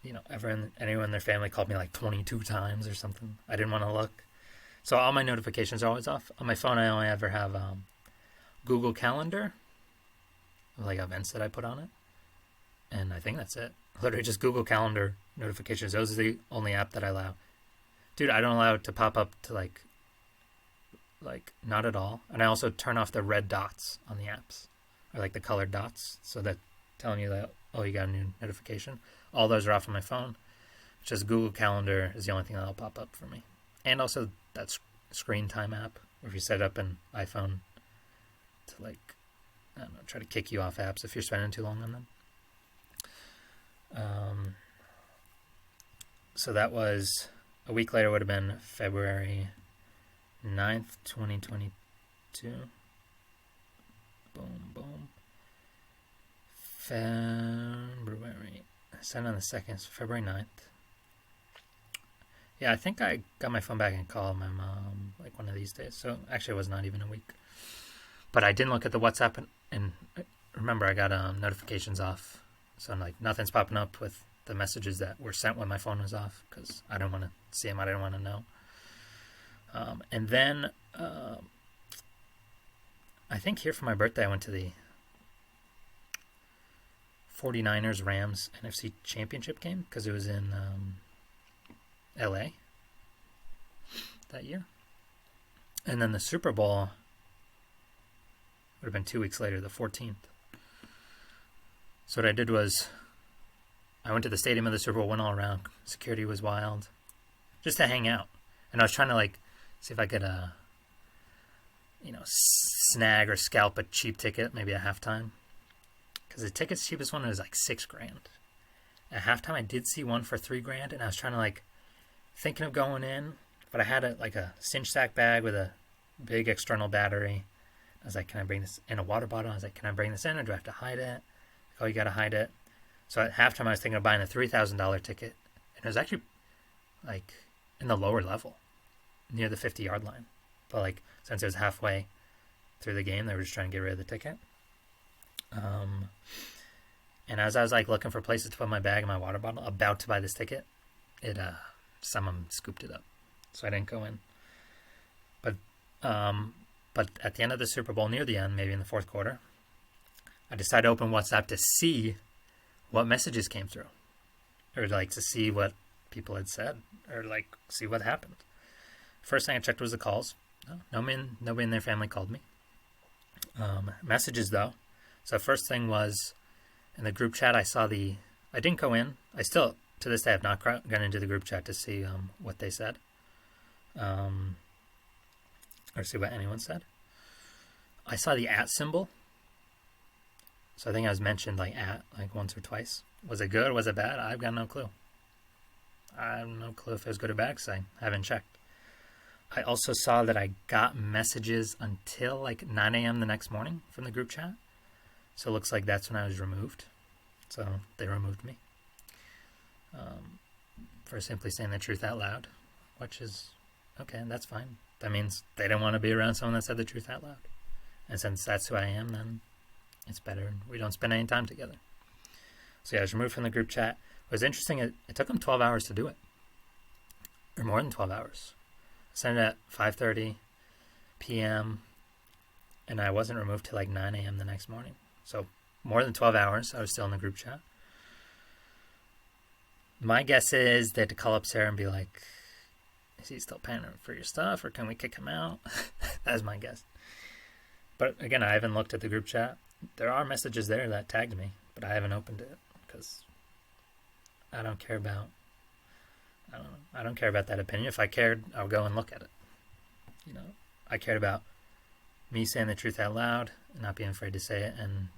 anyone in their family called me like 22 times or something. I didn't want to look. So all my notifications are always off. On my phone, I only ever have Google Calendar, like events that I put on it. And I think that's it. Literally just Google Calendar notifications. Those are the only app that I allow. Dude, I don't allow it to pop up to like not at all. And I also turn off the red dots on the apps, or like the colored dots, so that telling you that, oh, you got a new notification. All those are off on my phone. Just Google Calendar is the only thing that'll pop up for me. And also that screen time app, where if you set up an iPhone to try to kick you off apps if you're spending too long on them. So that was a week later, would have been February 9th, 2022. Boom, boom. February. I sent on the 2nd, so February 9th. Yeah, I think I got my phone back and called my mom like one of these days. So actually it was not even a week. But I didn't look at the WhatsApp and remember I got notifications off. So nothing's popping up with the messages that were sent when my phone was off because I didn't want to see them. I didn't want to know. And then I think here for my birthday I went to the 49ers Rams NFC Championship game because it was in LA that year. And then the Super Bowl would have been 2 weeks later, the 14th. So what I did was I went to the stadium of the Super Bowl, went all around. Security was wild. Just to hang out. And I was trying to see if I could snag or scalp a cheap ticket, maybe at halftime. Because the ticket's cheapest one was like $6,000. At halftime I did see one for $3,000, and I was trying to thinking of going in, but I had a cinch sack bag with a big external battery. I was like, can I bring this in a water bottle? I was like, can I bring this in or do I have to hide it? Oh, you got to hide it. So at halftime I was thinking of buying a $3,000 ticket, and it was actually in the lower level, near the 50-yard line. But since it was halfway through the game, they were just trying to get rid of the ticket. And as I was looking for places to put my bag and my water bottle, about to buy this ticket, someone scooped it up, so I didn't go in. But at the end of the Super Bowl, near the end, maybe in the fourth quarter, I decided to open WhatsApp to see what messages came through, or to see what people had said, or see what happened. First thing I checked was the calls. Nobody in their family called me. Messages though. So first thing was in the group chat. I didn't go in. I still to this day have not gone into the group chat to see what they said, or see what anyone said. I saw the @ symbol. So I think I was mentioned @ once or twice. Was it good or was it bad? I've got no clue. I have no clue if it was good or bad because I haven't checked. I also saw that I got messages until 9 a.m. the next morning from the group chat. So it looks like that's when I was removed. So they removed me for simply saying the truth out loud, which is okay. That's fine. That means they didn't want to be around someone that said the truth out loud. And since that's who I am, then it's better we don't spend any time together. So yeah, I was removed from the group chat. It was interesting. It took him 12 hours to do it, or more than 12 hours. I sent it at 5:30 p.m. and I wasn't removed till like 9 a.m. the next morning. So more than 12 hours, I was still in the group chat. My guess is they had to call up Sarah and be like, is he still paying for your stuff, or can we kick him out? That's my guess. But again, I haven't looked at the group chat. There are messages there that tagged me, but I haven't opened it because I don't care about that opinion. If I cared, I would go and look at it. I cared about me saying the truth out loud and not being afraid to say it, and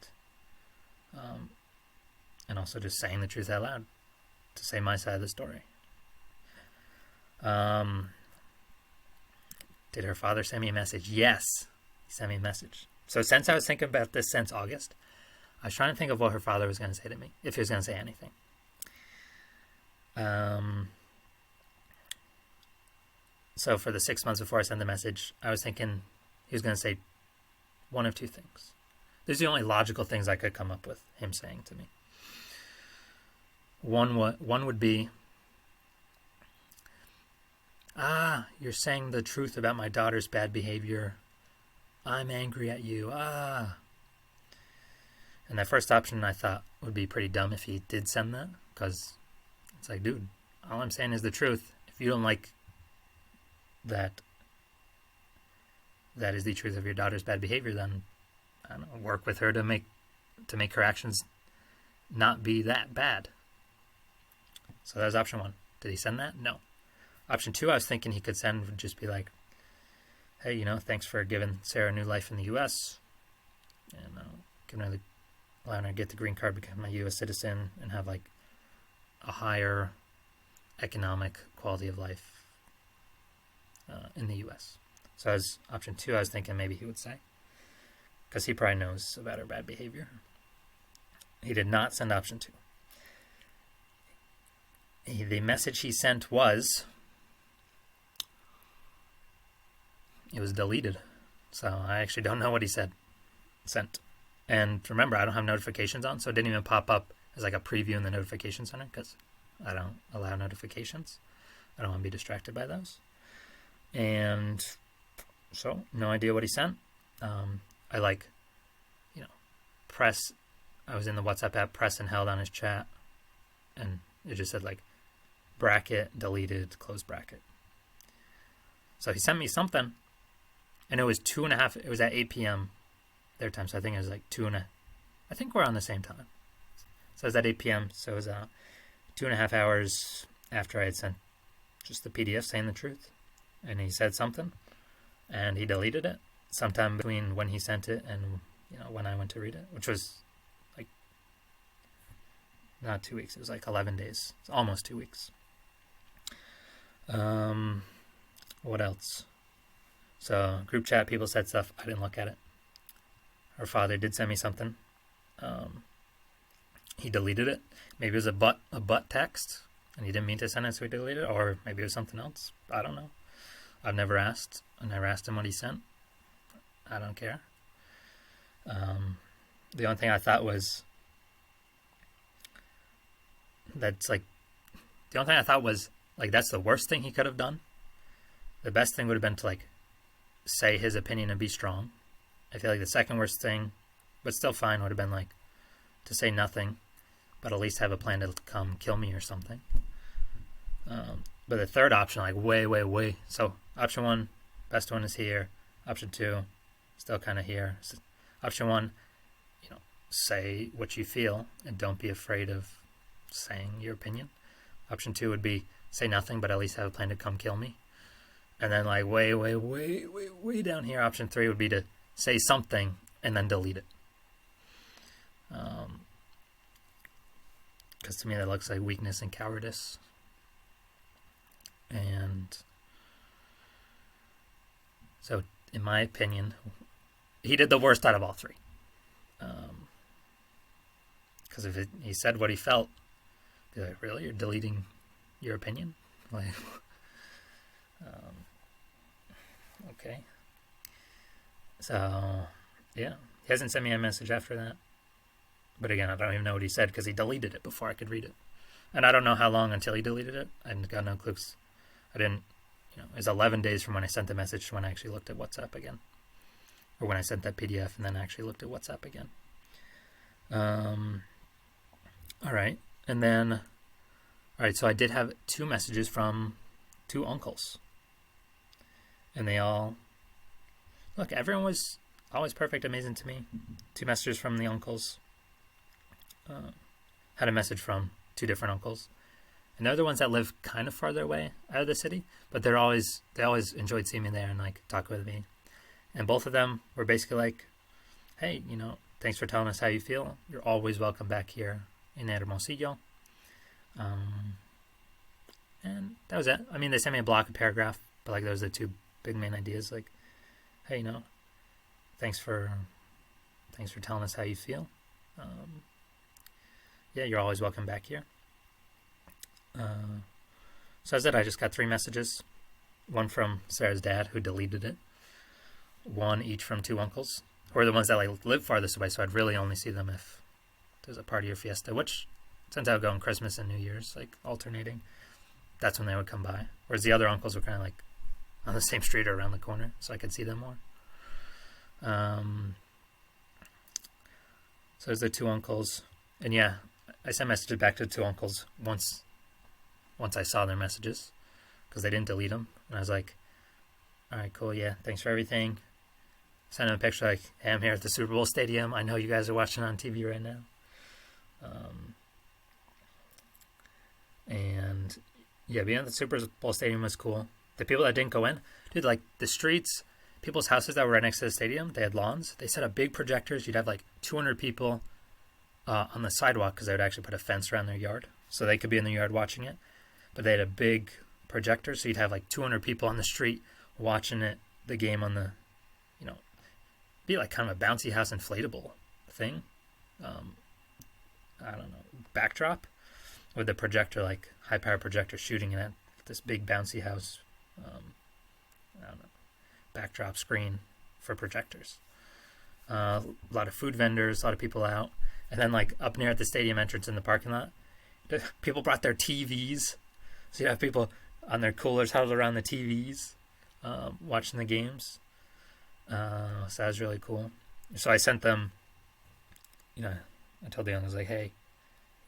also just saying the truth out loud to say my side of the story. Did her father send me a message? Yes, he sent me a message. So since I was thinking about this since August, I was trying to think of what her father was going to say to me, if he was going to say anything. So for the 6 months before I sent the message, I was thinking he was going to say one of two things. These are the only logical things I could come up with him saying to me. One would be, you're saying the truth about my daughter's bad behavior. I'm angry at you. And that first option I thought would be pretty dumb if he did send that, because it's like, dude, all I'm saying is the truth. If you don't like that is the truth of your daughter's bad behavior, then I don't know, work with her to make her actions not be that bad. So that was option one. Did he send that? No. Option two, I was thinking he could send would just be like, hey, thanks for giving Sarah a new life in the U.S. and allowing her to get the green card, become a U.S. citizen, and have like a higher economic quality of life in the U.S. So as option two, I was thinking maybe he would say, because he probably knows about her bad behavior. He did not send option two. The message he sent was, it was deleted. So I actually don't know what he sent. And remember, I don't have notifications on, so it didn't even pop up as like a preview in the notification center, because I don't allow notifications. I don't want to be distracted by those. And so, no idea what he sent. I press, I was in the WhatsApp app, press and held on his chat, and it just said like, bracket, deleted, close bracket. So he sent me something, and it was 2.5, it was at 8 p.m. their time, so I think it was like I think we're on the same time. So it was at 8 p.m., so it was 2.5 hours after I had sent just the PDF saying the truth. And he said something, and he deleted it sometime between when he sent it and when I went to read it, which was like not 2 weeks. It was like 11 days. It's almost 2 weeks. What else? So group chat, people said stuff. I didn't look at it. Her father did send me something. He deleted it. Maybe it was a butt text, and he didn't mean to send it, so he deleted it. Or maybe it was something else. I don't know. I've never asked. I never asked him what he sent. I don't care. The only thing I thought was that's the only thing I thought was that's the worst thing he could have done. The best thing would have been to say his opinion and be strong. I feel like the second worst thing, but still fine, would have been to say nothing, but at least have a plan to come kill me or something. But the third option, way. So option one, best one is here. Option two, still kind of here. So option one, say what you feel and don't be afraid of saying your opinion. Option two would be say nothing, but at least have a plan to come kill me. And then way down here, option three would be to say something and then delete it. Because to me that looks like weakness and cowardice. And so, in my opinion, he did the worst out of all three. Because if he said what he felt, be like, really? You're deleting your opinion? Okay. So, Yeah, he hasn't sent me a message after that. But again, I don't even know what he said because he deleted it before I could read it. And I don't know how long until he deleted it. I got no clues. I didn't, it was 11 days from when I sent the message to when I actually looked at WhatsApp again. Or when I sent that PDF and then actually looked at WhatsApp again. All right. And then, all right, so I did have 2 messages from 2 uncles. And they all, look, everyone was always perfect, amazing to me. 2 messages from the uncles. Had a message from 2 different uncles. And they're the ones that live kind of farther away out of the city, but they always enjoyed seeing me there and like talking with me. And both of them were basically like, hey, thanks for telling us how you feel. You're always welcome back here in Hermosillo. And that was it. I mean, they sent me a block, a paragraph, but like those are the 2 big main ideas. Like, hey, thanks for telling us how you feel. Yeah, you're always welcome back here. So as I said, I just got 3 messages. One from Sarah's dad, who deleted it. 1 each from 2 uncles, who are the ones that like live farthest away, so I'd really only see them if there's a party or fiesta, which since I would go on Christmas and New Year's, like alternating, that's when they would come by. Whereas the other uncles were kind of like on the same street or around the corner, so I could see them more. So there's the 2 uncles. And yeah, I sent messages back to the 2 uncles once I saw their messages, because they didn't delete them. And I was like, all right, cool, yeah, thanks for everything. Send them a picture like, hey, I'm here at the Super Bowl stadium. I know you guys are watching on TV right now. And yeah, being at the Super Bowl stadium was cool. The people that didn't go in, dude, like the streets, people's houses that were right next to the stadium, they had lawns. They set up big projectors. You'd have like 200 people on the sidewalk, because they would actually put a fence around their yard, so they could be in the yard watching it. But they had a big projector, so you'd have like 200 people on the street watching the game on the, be like kind of a bouncy house inflatable thing. I don't know, backdrop with the projector, like high power projector shooting it at this big bouncy house. I don't know, backdrop screen for projectors. A lot of food vendors, a lot of people out. And then like up near at the stadium entrance in the parking lot, people brought their TVs. So you have people on their coolers huddled around the TVs, watching the games. So that was really cool. So I sent them, I told the owners like, hey,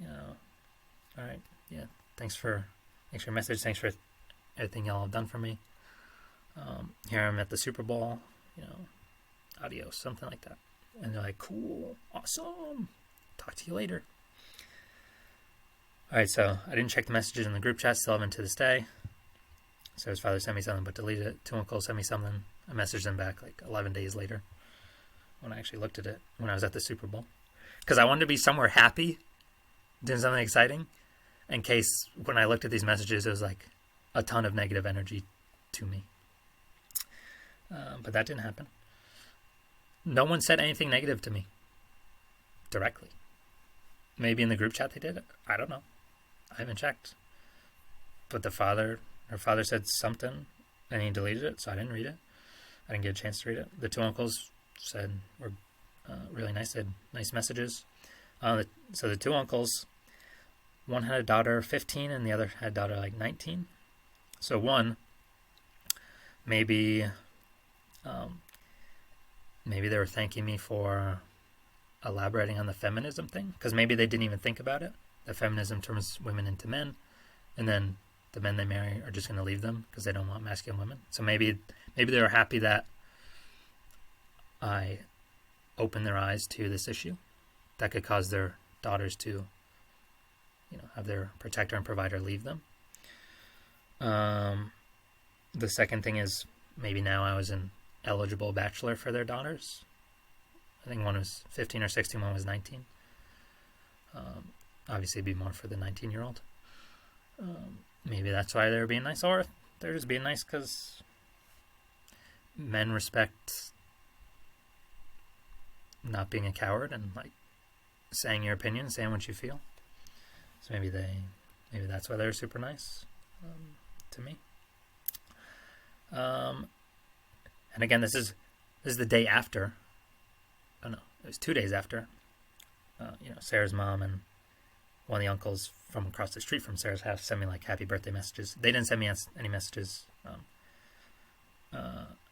all right, yeah, thanks for your message. Thanks for everything y'all have done for me. Here I'm at the Super Bowl, adios, something like that. And they're like, cool, awesome. Talk to you later. All right, so I didn't check the messages in the group chat, still haven't to this day. So his father sent me something but deleted it. 2 uncles sent me something. I messaged them back like 11 days later when I actually looked at it when I was at the Super Bowl. Because I wanted to be somewhere happy, doing something exciting, in case when I looked at these messages, it was like a ton of negative energy to me. But that didn't happen. No one said anything negative to me directly. Maybe in the group chat they did. I don't know. I haven't checked. But her father said something, and he deleted it, so I didn't read it. I didn't get a chance to read it. The 2 uncles were really nice. They had nice messages. So the 2 uncles, one had a daughter 15, and the other had a daughter like 19. So one, maybe they were thanking me for elaborating on the feminism thing, because maybe they didn't even think about it. The feminism turns women into men, and then the men they marry are just going to leave them because they don't want masculine women. So maybe they were happy that I opened their eyes to this issue that could cause their daughters to, have their protector and provider leave them. The second thing is maybe now I was an eligible bachelor for their daughters. I think one was 15 or 16, one was 19. Obviously, it'd be more for the 19-year-old. Maybe that's why they're being nice, or they're just being nice because men respect not being a coward and like saying your opinion, saying what you feel. So maybe that's why they're super nice to me. And again, this is the day after oh no, it was 2 days after. Sarah's mom and one of the uncles from across the street from Sarah's house sent me like happy birthday messages. They didn't send me any messages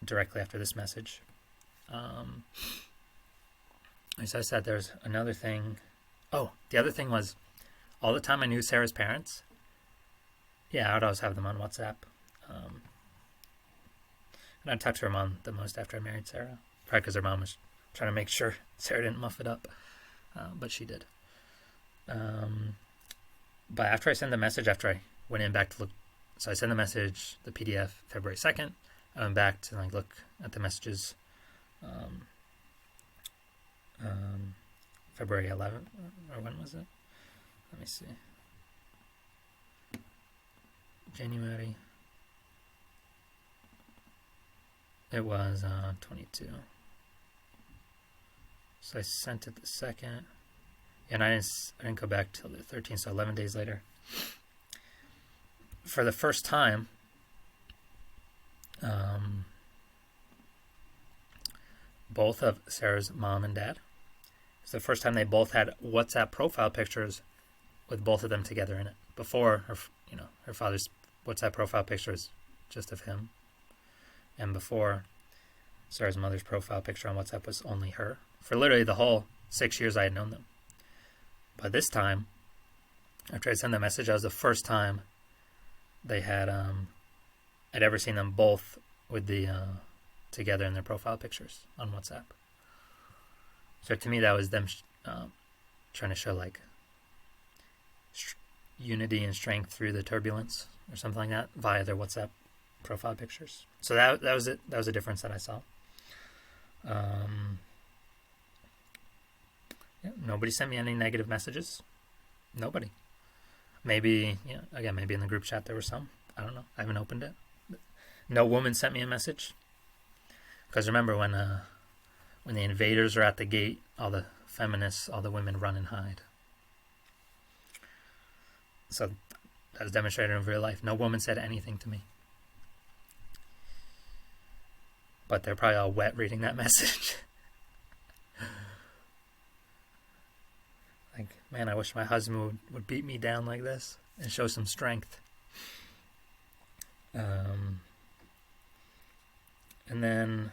directly after this message. As I said, there's another thing. Oh, the other thing was all the time I knew Sarah's parents. Yeah, I would always have them on WhatsApp. And I'd talk to her mom the most after I married Sarah. Probably because her mom was trying to make sure Sarah didn't muff it up. But she did. But after I sent the message, after I went in back to look, so I sent the message, the PDF, February 2nd. I went back to like look at the messages February 11th, or when was it? Let me see. January. It was 22. So I sent it the 2nd. And I didn't go back till the 13th, so 11 days later. For the first time, both of Sarah's mom and dad, it's the first time they both had WhatsApp profile pictures with both of them together in it. Before, her father's WhatsApp profile picture was just of him. And before, Sarah's mother's profile picture on WhatsApp was only her. For literally the whole 6 years I had known them. But this time, after I sent the message, that was the first time they had I'd ever seen them both with the together in their profile pictures on WhatsApp. So to me, that was them trying to show like unity and strength through the turbulence or something like that via their WhatsApp profile pictures. So that was it. That was a difference that I saw. Nobody sent me any negative messages. Nobody. Maybe, again, maybe in the group chat there were some. I don't know. I haven't opened it. No woman sent me a message. Because remember when the invaders are at the gate, all the feminists, all the women run and hide. So that was demonstrated in real life. No woman said anything to me. But they're probably all wet reading that message. Like, man, I wish my husband would beat me down like this and show some strength. And then,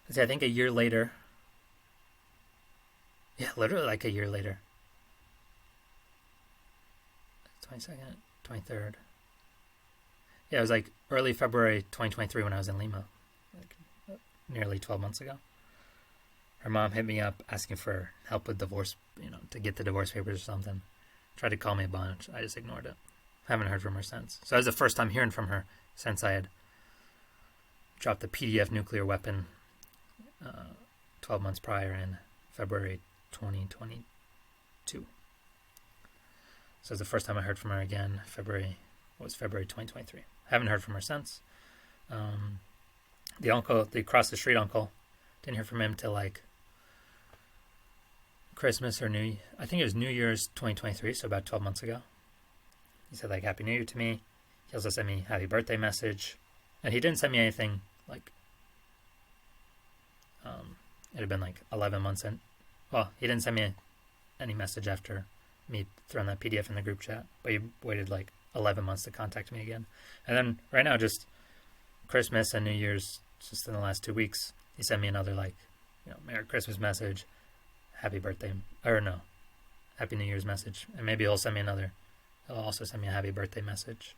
I think a year later, literally like a year later, 22nd, 23rd. Yeah, it was like early February 2023 when I was in Lima, like nearly 12 months ago. Her mom hit me up asking for help with divorce, to get the divorce papers or something. Tried to call me a bunch. I just ignored it. Haven't heard from her since. So that was the first time hearing from her since I had dropped the PDF nuclear weapon 12 months prior in February 2022. So it was the first time I heard from her again, February 2023. Haven't heard from her since. The uncle, the across the street uncle, didn't hear from him till like Christmas or I think it was New Year's 2023, so about 12 months ago. He said like Happy New Year to me. He also sent me happy birthday message. And he didn't send me anything like, it had been like 11 months in. Well, he didn't send me any message after me throwing that PDF in the group chat, but he waited like 11 months to contact me again. And then right now, just Christmas and New Year's, just in the last 2 weeks, he sent me another like, Merry Christmas message, Happy Birthday, or no, Happy New Year's message. And maybe he'll also send me a happy birthday message.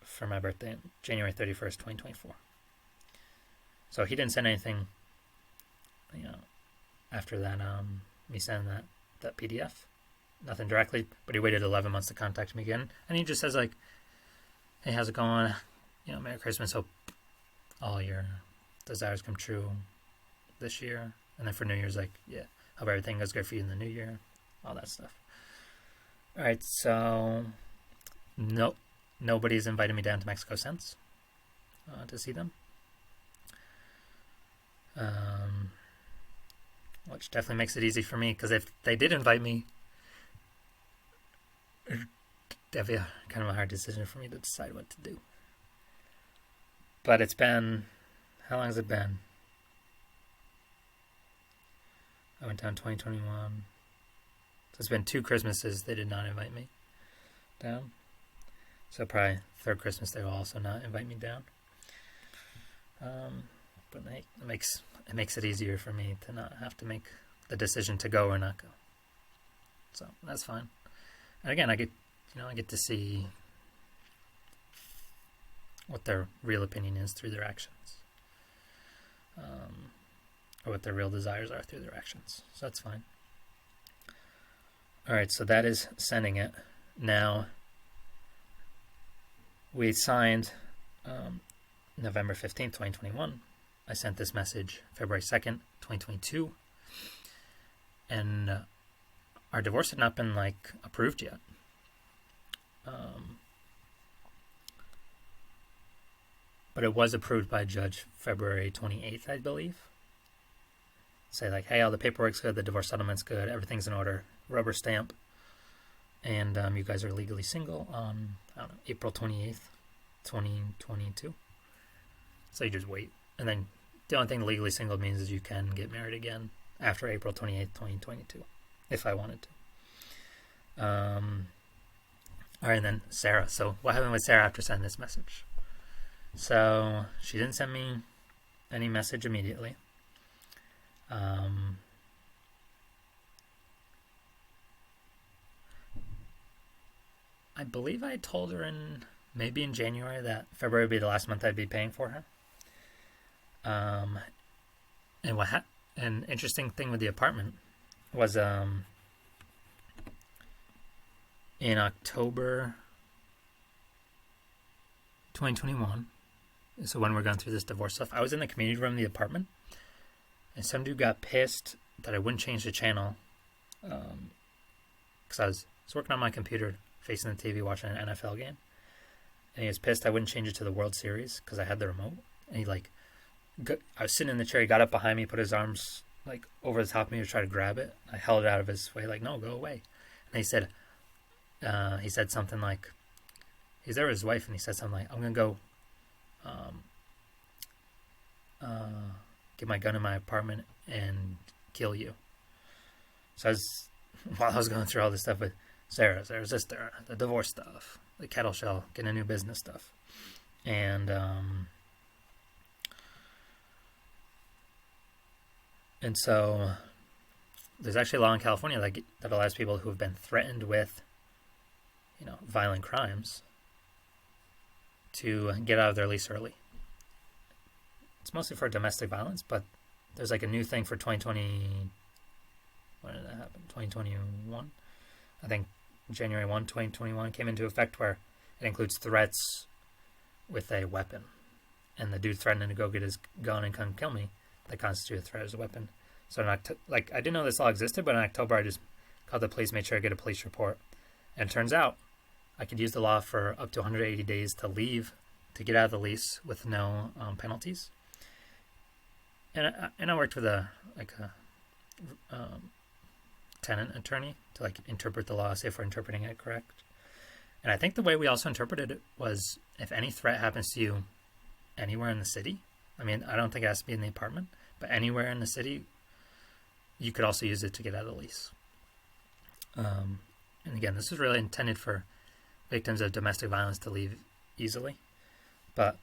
For my birthday, January 31st, 2024. So he didn't send anything, after that, me sending that PDF. Nothing directly, but he waited 11 months to contact me again. And he just says like, hey, how's it going? Merry Christmas. Hope all your desires come true this year. And then for New Year's, like, hope everything goes good for you in the new year. All that stuff. All right, so nobody's invited me down to Mexico since to see them. Which definitely makes it easy for me, because if they did invite me, that'd be kind of a hard decision for me to decide what to do. But it's been, how long has it been? I went down 2021. So it's been 2 Christmases they did not invite me down. So probably third Christmas they will also not invite me down. But it makes it easier for me to not have to make the decision to go or not go. So that's fine. And again, I get to see what their real opinion is through their actions, or what their real desires are through their actions. So that's fine. All right, so that is sending it. Now, we signed November 15th, 2021. I sent this message February 2nd, 2022. And our divorce had not been, approved yet. But it was approved by a judge February 28th, I believe. Say, hey, all the paperwork's good, the divorce settlement's good, everything's in order, rubber stamp. And you guys are legally single on, April 28th, 2022. So you just wait. And then the only thing legally single means is you can get married again after April 28th, 2022, if I wanted to. All right, and then Sarah. So what happened with Sarah after sending this message? So she didn't send me any message immediately. I believe I told her maybe in January that February would be the last month I'd be paying for her. And an interesting thing with the apartment was in October 2021, so when we're going through this divorce stuff, I was in the community room of the apartment, and some dude got pissed that I wouldn't change the channel, because I was working on my computer, facing the TV, watching an NFL game, and he was pissed I wouldn't change it to the World Series because I had the remote, and I was sitting in the chair, he got up behind me, put his arms over the top of me to try to grab it. I held it out of his way, no, go away. And he said something he's there with his wife, and he said something I'm gonna go get my gun in my apartment and kill you. So while I was going through all this stuff with Sarah's sister, the divorce stuff, the cattle shell, getting a new business stuff, and so there's actually a law in California that allows people who have been threatened with, violent crimes to get out of their lease early. It's mostly for domestic violence, but there's a new thing for 2020. When did that happen? 2021? I think January 1, 2021 came into effect, where it includes threats with a weapon. And the dude threatening to go get his gun and come kill me, that constitutes a threat as a weapon. So I didn't know this law existed, but in October I just called the police, made sure I get a police report. And it turns out I could use the law for up to 180 days to leave, to get out of the lease with no penalties. And I worked with a tenant attorney to interpret the law, see if we're interpreting it correct. And I think the way we also interpreted it was, if any threat happens to you anywhere in the city, I don't think it has to be in the apartment, but anywhere in the city, you could also use it to get out of the lease. And again, this is really intended for victims of domestic violence to leave easily. But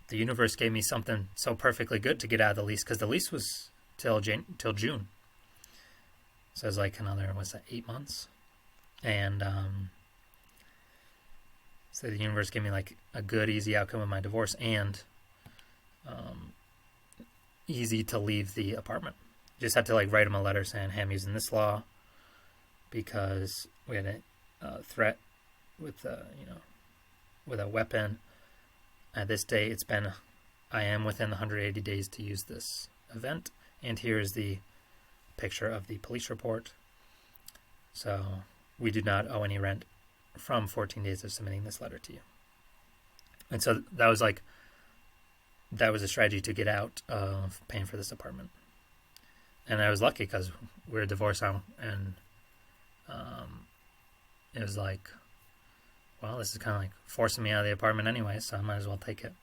the universe gave me something so perfectly good to get out of the lease, because the lease was till June. So it was another, 8 months? And so the universe gave me a good, easy outcome of my divorce, and easy to leave the apartment. Just had to write him a letter saying, hey, I'm using this law because we had a threat with with a weapon. At this date, I am within the 180 days to use this event, and here is the picture of the police report. So we do not owe any rent from 14 days of submitting this letter to you. And so that was a strategy to get out of paying for this apartment. And I was lucky because we were divorced now, and it was well, this is kind of forcing me out of the apartment anyway, so I might as well take it.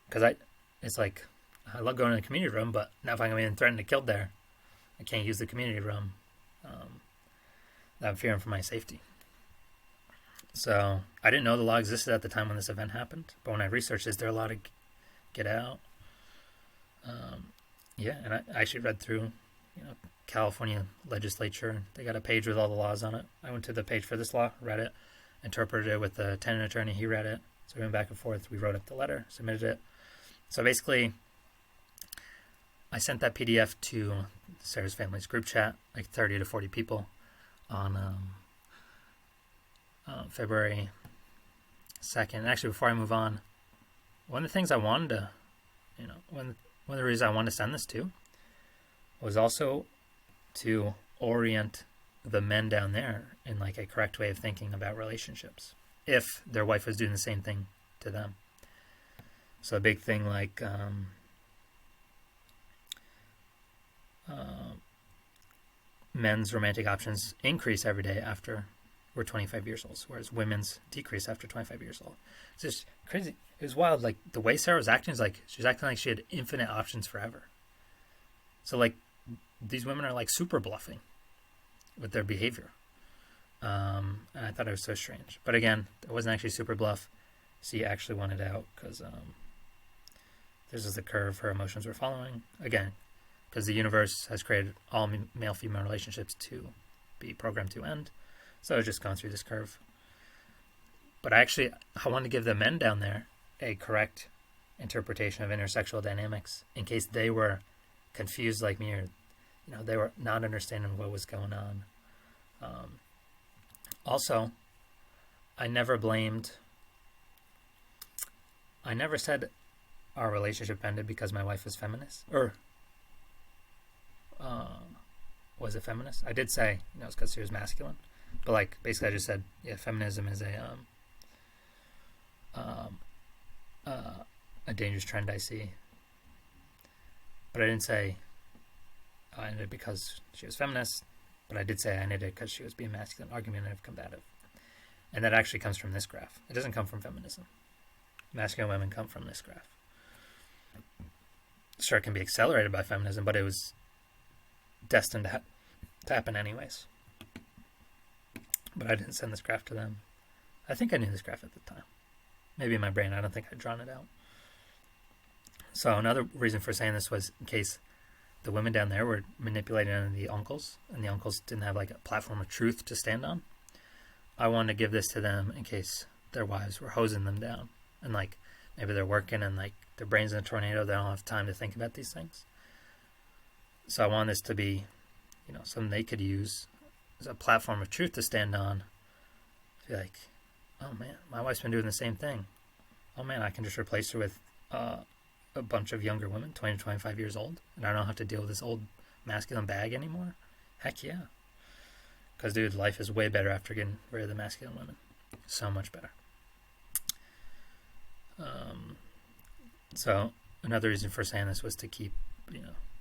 Because it's like, I love going to the community room, but now if I'm being threatened to kill there, I can't use the community room. I'm fearing for my safety. So I didn't know the law existed at the time when this event happened, but when I researched, is there a law to get out? Yeah, and I actually read through, California legislature. They got a page with all the laws on it. I went to the page for this law, read it, interpreted it with the tenant attorney. He read it. So we went back and forth. We wrote up the letter, submitted it. So basically, I sent that PDF to Sarah's family's group chat, like 30 to 40 people, on February 2nd. And actually, before I move on, one of the things I wanted to, one of the reasons I wanted to send this to was also to orient the men down there in like a correct way of thinking about relationships, if their wife was doing the same thing to them. So a big thing like men's romantic options increase every day after we're 25 years old, whereas women's decrease after 25 years old. It's just crazy. It was wild. Like the way Sarah was acting is like she was acting like she had infinite options forever. So like these women are like super bluffing with their behavior. And I thought it was so strange. But again, it wasn't actually super bluff. She actually wanted out because this is the curve her emotions were following. Again, because the universe has created all male-female relationships to be programmed to end. So it's just gone through this curve. But I wanted to give the men down there a correct interpretation of intersexual dynamics in case they were confused like me, or they were not understanding what was going on. Also, I never said our relationship ended because my wife was feminist, or was it feminist? I did say it's because she was masculine, but like basically I just said feminism is a dangerous trend I see. But I didn't say I ended it because she was feminist, but I did say I ended it because she was being masculine, argumentative, combative. And that actually comes from this graph. It doesn't come from feminism. Masculine women come from this graph. Sure, it can be accelerated by feminism, but it was destined to happen anyways. But I didn't send this graph to them. I think I knew this graph at the time. Maybe in my brain, I don't think I'd drawn it out. So another reason for saying this was in case the women down there were manipulating the uncles, and the uncles didn't have like a platform of truth to stand on. I wanted to give this to them in case their wives were hosing them down. And like maybe they're working and like their brain's in a tornado, they don't have time to think about these things. So I want this to be, something they could use as a platform of truth to stand on. Be like, oh man, my wife's been doing the same thing. Oh man, I can just replace her with a bunch of younger women, 20 to 25 years old, and I don't have to deal with this old masculine bag anymore. Heck yeah. Because, dude, life is way better after getting rid of the masculine women. So much better. So another reason for saying this was to keep,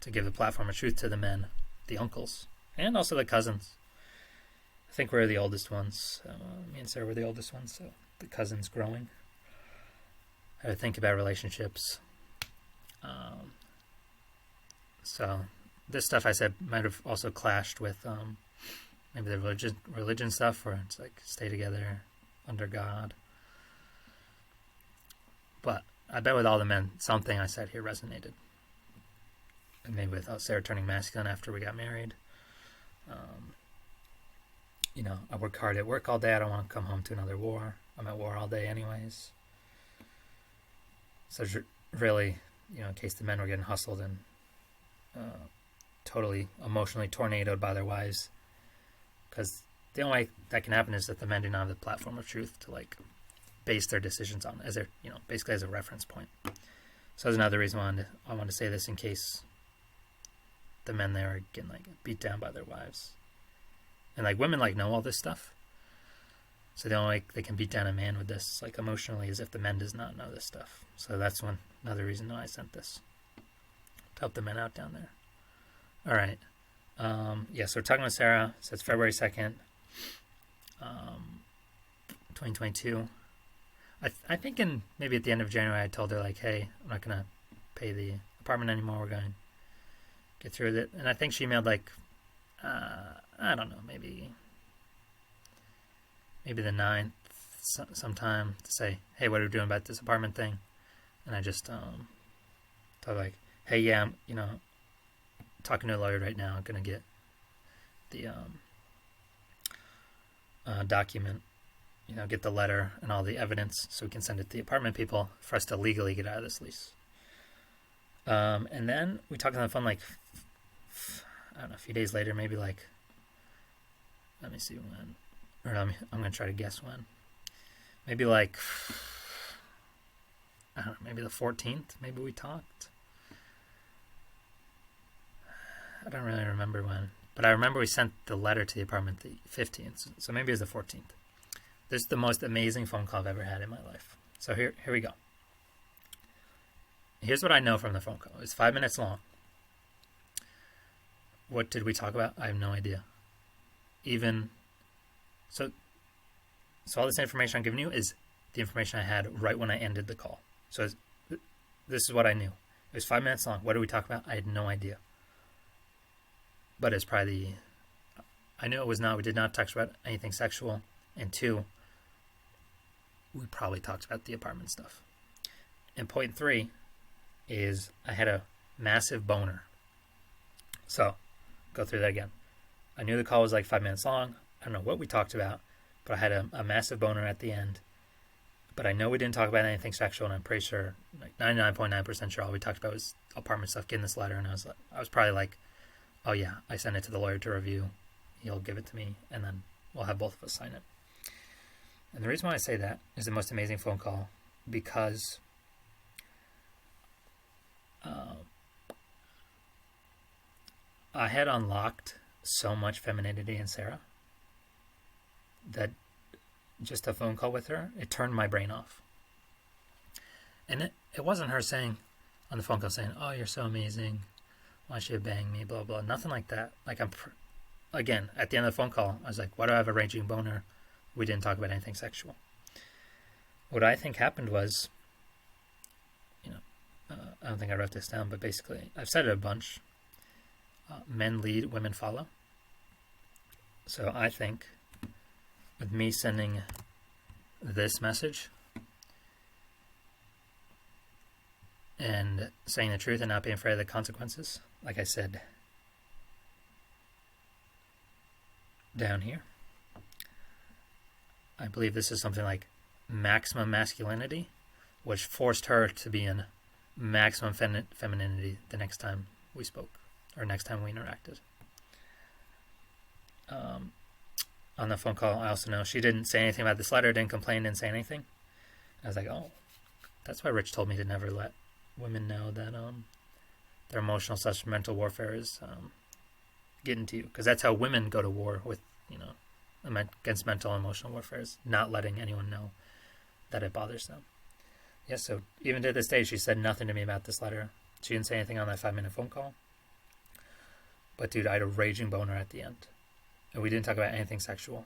to give the platform of truth to the men, the uncles, and also the cousins. I think we're the oldest ones. Me and Sarah were the oldest ones, so the cousins growing. How to think about relationships. So this stuff I said might have also clashed with maybe the religion stuff, where it's like stay together under God. But I bet with all the men, something I said here resonated. And maybe with Sarah turning masculine after we got married. I work hard at work all day. I don't want to come home to another war. I'm at war all day anyways. So really, in case the men were getting hustled and totally emotionally tornadoed by their wives. Because the only way that can happen is that the men do not have the platform of truth to like base their decisions on as their, basically as a reference point. So that's another reason I wanted to say this in case the men there are getting like beat down by their wives. And like women like know all this stuff. So the only way they can beat down a man with this like emotionally is if the men does not know this stuff. So that's another reason why I sent this. To help the men out down there. All right. So we're talking with Sarah. So it's February 2nd, 2022. I think in maybe at the end of January, I told her like, hey, I'm not gonna pay the apartment anymore. We're going to get through with it. And I think she emailed like, I don't know, maybe the 9th sometime to say, hey, what are we doing about this apartment thing? And I just told her like, hey, yeah, I'm, talking to a lawyer right now. I'm gonna get the document, get the letter and all the evidence so we can send it to the apartment people for us to legally get out of this lease. And then we talked on the phone like, I don't know, a few days later, maybe like, let me see when, or I'm going to try to guess when. Maybe like, I don't know, maybe the 14th, maybe we talked. I don't really remember when, but I remember we sent the letter to the apartment the 15th, so maybe it was the 14th. This is the most amazing phone call I've ever had in my life. So here we go. Here's what I know from the phone call. It's 5 minutes long. What did we talk about? I have no idea. So all this information I'm giving you is the information I had right when I ended the call. So this is what I knew. It was 5 minutes long. What did we talk about? I had no idea. But it's probably I knew it was not. We did not talk about anything sexual. And 2, we probably talked about the apartment stuff. And point 3 is I had a massive boner. So, go through that again. I knew the call was like 5 minutes long. I don't know what we talked about, but I had a massive boner at the end. But I know we didn't talk about anything sexual, and I'm pretty sure, like 99.9% sure all we talked about was apartment stuff, getting this letter, and I was probably like, oh yeah, I sent it to the lawyer to review. He'll give it to me, and then we'll have both of us sign it. And the reason why I say that is the most amazing phone call, because I had unlocked so much femininity in Sarah that just a phone call with her, it turned my brain off. And it wasn't her saying on the phone call saying, oh, you're so amazing, why should you bang me, blah, blah, nothing like that. Like again, at the end of the phone call, I was like, why do I have a raging boner? We didn't talk about anything sexual. What I think happened was, I don't think I wrote this down, but basically, I've said it a bunch. Men lead, women follow. So I think with me sending this message and saying the truth and not being afraid of the consequences, like I said down here, I believe this is something like maximum masculinity, which forced her to be in maximum femininity the next time we spoke, or next time we interacted. On the phone call, I also know she didn't say anything about this letter, didn't complain, didn't say anything. I was like, oh, that's why Rich told me to never let women know that their emotional / mental warfare is getting to you. Because that's how women go to war with, against mental and emotional warfare, is not letting anyone know that it bothers them. Yes, so even to this day, she said nothing to me about this letter. She didn't say anything on that 5-minute phone call. But dude, I had a raging boner at the end. And we didn't talk about anything sexual.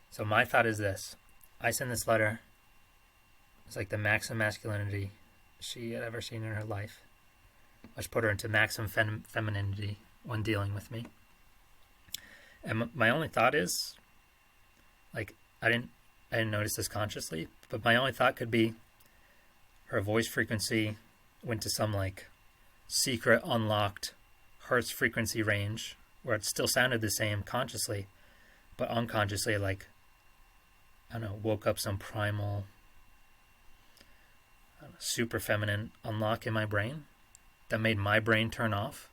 So my thought is this. I send this letter. It's like the maximum masculinity she had ever seen in her life, which put her into maximum femininity when dealing with me. And my only thought is, like, I didn't notice this consciously, but my only thought could be her voice frequency went to some like secret unlocked hertz frequency range where it still sounded the same consciously, but unconsciously, like, I don't know, woke up some primal, super feminine unlock in my brain that made my brain turn off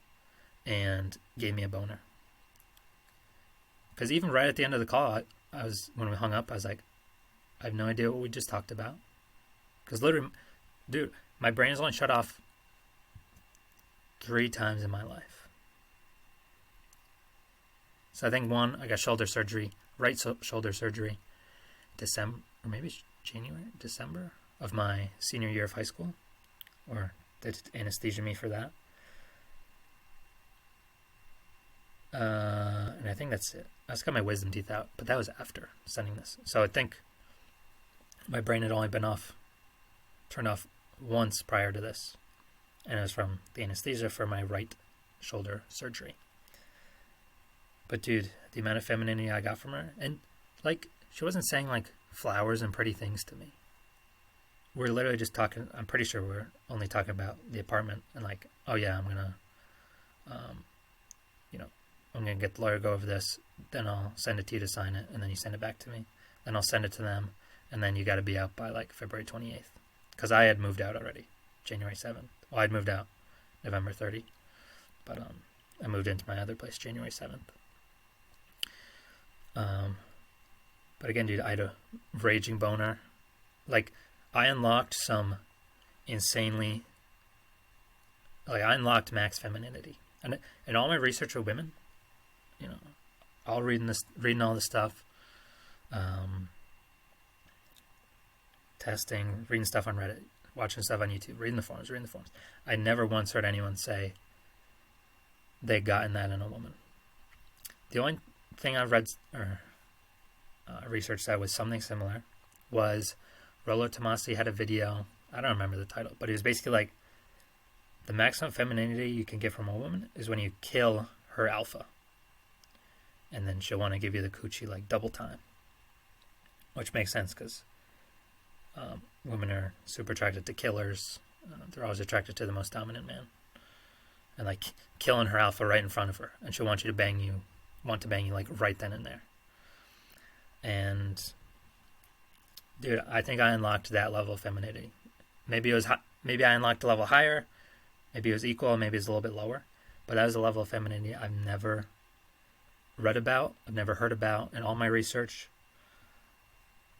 and gave me a boner. Because even right at the end of the call, when we hung up, I was like, I have no idea what we just talked about. Because literally, dude, my brain has only shut off 3 times in my life. So I think one, I got shoulder surgery, right shoulder surgery, December, or maybe it's December of my senior year of high school, or they anesthesia me for that. And I think that's it. I just got my wisdom teeth out, but that was after sending this. So I think My brain had only been turned off once prior to this, and it was from the anesthesia for my right shoulder surgery. But dude, the amount of femininity I got from her, and like, she wasn't saying like flowers and pretty things to me. We're literally just talking, I'm pretty sure we're only talking about the apartment and like, oh yeah, I'm gonna get the lawyer to go over this, then I'll send it to you to sign it, and then you send it back to me, then I'll send it to them, and then you got to be out by like February 28th, because I had moved out already, January 7th. Well, I'd moved out November 30, but I moved into my other place January 7th. But again, dude, I had a raging boner. Like, I unlocked some insanely, like, I unlocked max femininity, and all my research with women, all reading all this stuff, testing, reading stuff on Reddit, watching stuff on YouTube, reading the forums. I never once heard anyone say they'd gotten that in a woman. The only thing I've read or research that was something similar was Rollo Tomassi had a video. I don't remember the title, but it was basically like the maximum femininity you can get from a woman is when you kill her alpha, and then she'll want to give you the coochie like double time, which makes sense because women are super attracted to killers. They're always attracted to the most dominant man, and like killing her alpha right in front of her, and she'll want to bang you like right then and there. And dude, I think I unlocked that level of femininity. Maybe I unlocked a level higher, maybe it was equal, maybe it's a little bit lower, but that was a level of femininity I've never read about, I've never heard about in all my research,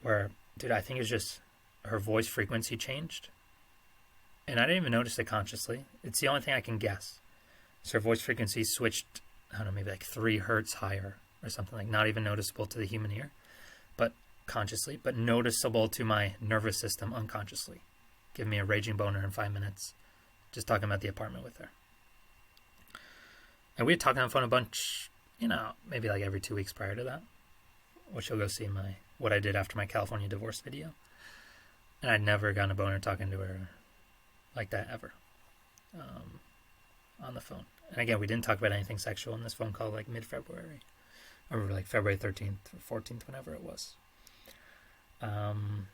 where, dude, I think it's just her voice frequency changed, and I didn't even notice it consciously. It's the only thing I can guess. So her voice frequency switched, I don't know, maybe like 3 hertz higher or something, like not even noticeable to the human ear, but consciously, but noticeable to my nervous system unconsciously. Give me a raging boner in 5 minutes, just talking about the apartment with her. And we had talked on the phone a bunch, maybe like every 2 weeks prior to that, which you'll go see what I did after my California divorce video. And I'd never gotten a boner talking to her like that ever, on the phone. And again, we didn't talk about anything sexual in this phone call, like mid-February, or like February 13th or 14th, whenever it was. And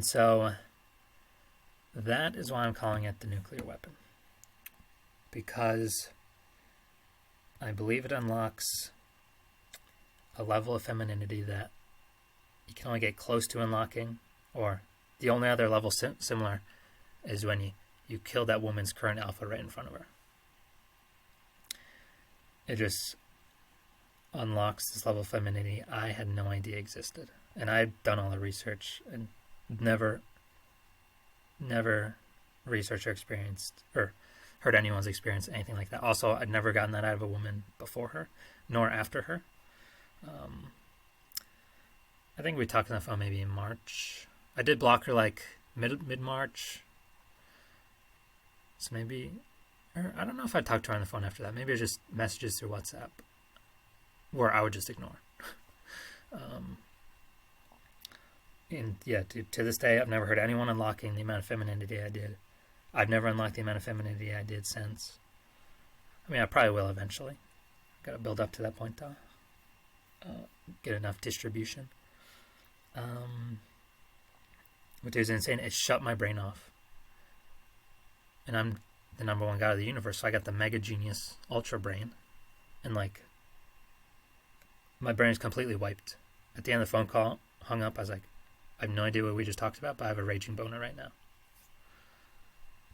so that is why I'm calling it the nuclear weapon, because I believe it unlocks a level of femininity that you can only get close to unlocking, or the only other level similar is when you kill that woman's current alpha right in front of her. It just unlocks this level of femininity I had no idea existed. And I'd done all the research and never researched or experienced or heard anyone's experience anything like that. Also, I'd never gotten that out of a woman before her, nor after her. I think we talked on the phone maybe in March. I did block her like mid-March. So maybe, or I don't know if I talked to her on the phone after that. Maybe it was just messages through WhatsApp, where I would just ignore. And yeah, to this day, I've never heard anyone unlocking the amount of femininity I did. I've never unlocked the amount of femininity I did since. I mean, I probably will eventually. Got to build up to that point, though. Get enough distribution. Which is insane. It shut my brain off. And I'm the number one guy of the universe, so I got the mega genius ultra brain. And like, my brain is completely wiped. At the end of the phone call, hung up, I was like, I have no idea what we just talked about, but I have a raging boner right now.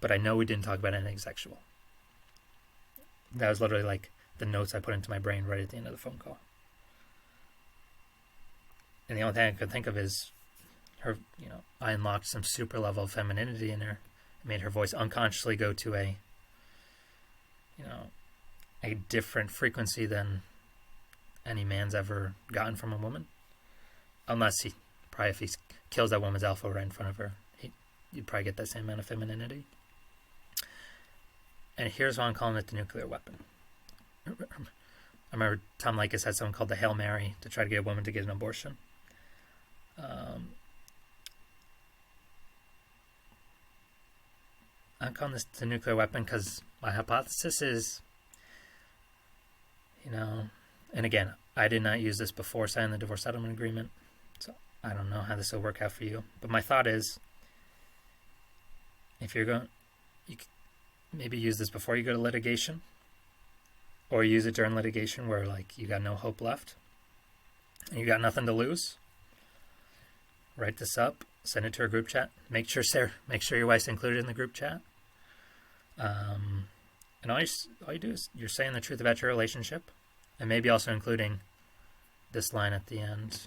But I know we didn't talk about anything sexual. That was literally like the notes I put into my brain right at the end of the phone call. And the only thing I could think of is her, I unlocked some super level of femininity in her. It made her voice unconsciously go to a different frequency than any man's ever gotten from a woman. Unless if he kills that woman's alpha right in front of her, you'd probably get that same amount of femininity. And here's why I'm calling it the nuclear weapon. I remember Tom Likas had something called the Hail Mary to try to get a woman to get an abortion. I'm calling this the nuclear weapon because my hypothesis is, and again, I did not use this before signing the divorce settlement agreement, so I don't know how this will work out for you. But my thought is, if you maybe use this before you go to litigation, or use it during litigation where you got no hope left and you got nothing to lose. Write this up, send it to a group chat. Make sure your wife's included in the group chat. And all you do is you're saying the truth about your relationship, and maybe also including this line at the end.